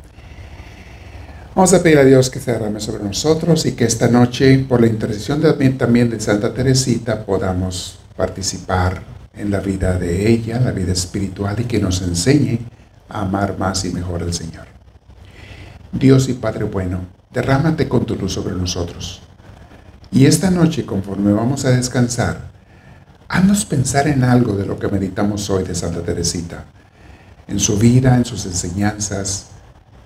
Vamos a pedir a Dios que se derrame sobre nosotros y que esta noche, por la intercesión también de Santa Teresita, podamos participar en la vida de ella, la vida espiritual, y que nos enseñe a amar más y mejor al Señor. Dios y Padre bueno, derrámate con tu luz sobre nosotros. Y esta noche, conforme vamos a descansar, haznos pensar en algo de lo que meditamos hoy de Santa Teresita. en su vida, en sus enseñanzas,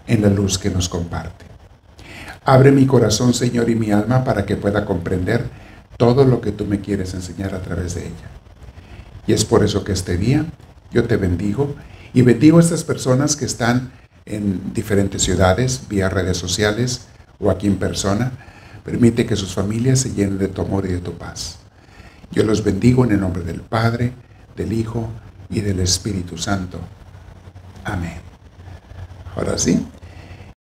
en la luz que nos comparte. Abre mi corazón, Señor, y mi alma para que pueda comprender todo lo que tú me quieres enseñar a través de ella. Y es por eso que este día yo te bendigo y bendigo a estas personas que están en diferentes ciudades, vía redes sociales o aquí en persona. Permite que sus familias se llenen de tu amor y de tu paz. Yo los bendigo en el nombre del Padre, del Hijo y del Espíritu Santo. Amén. Ahora sí,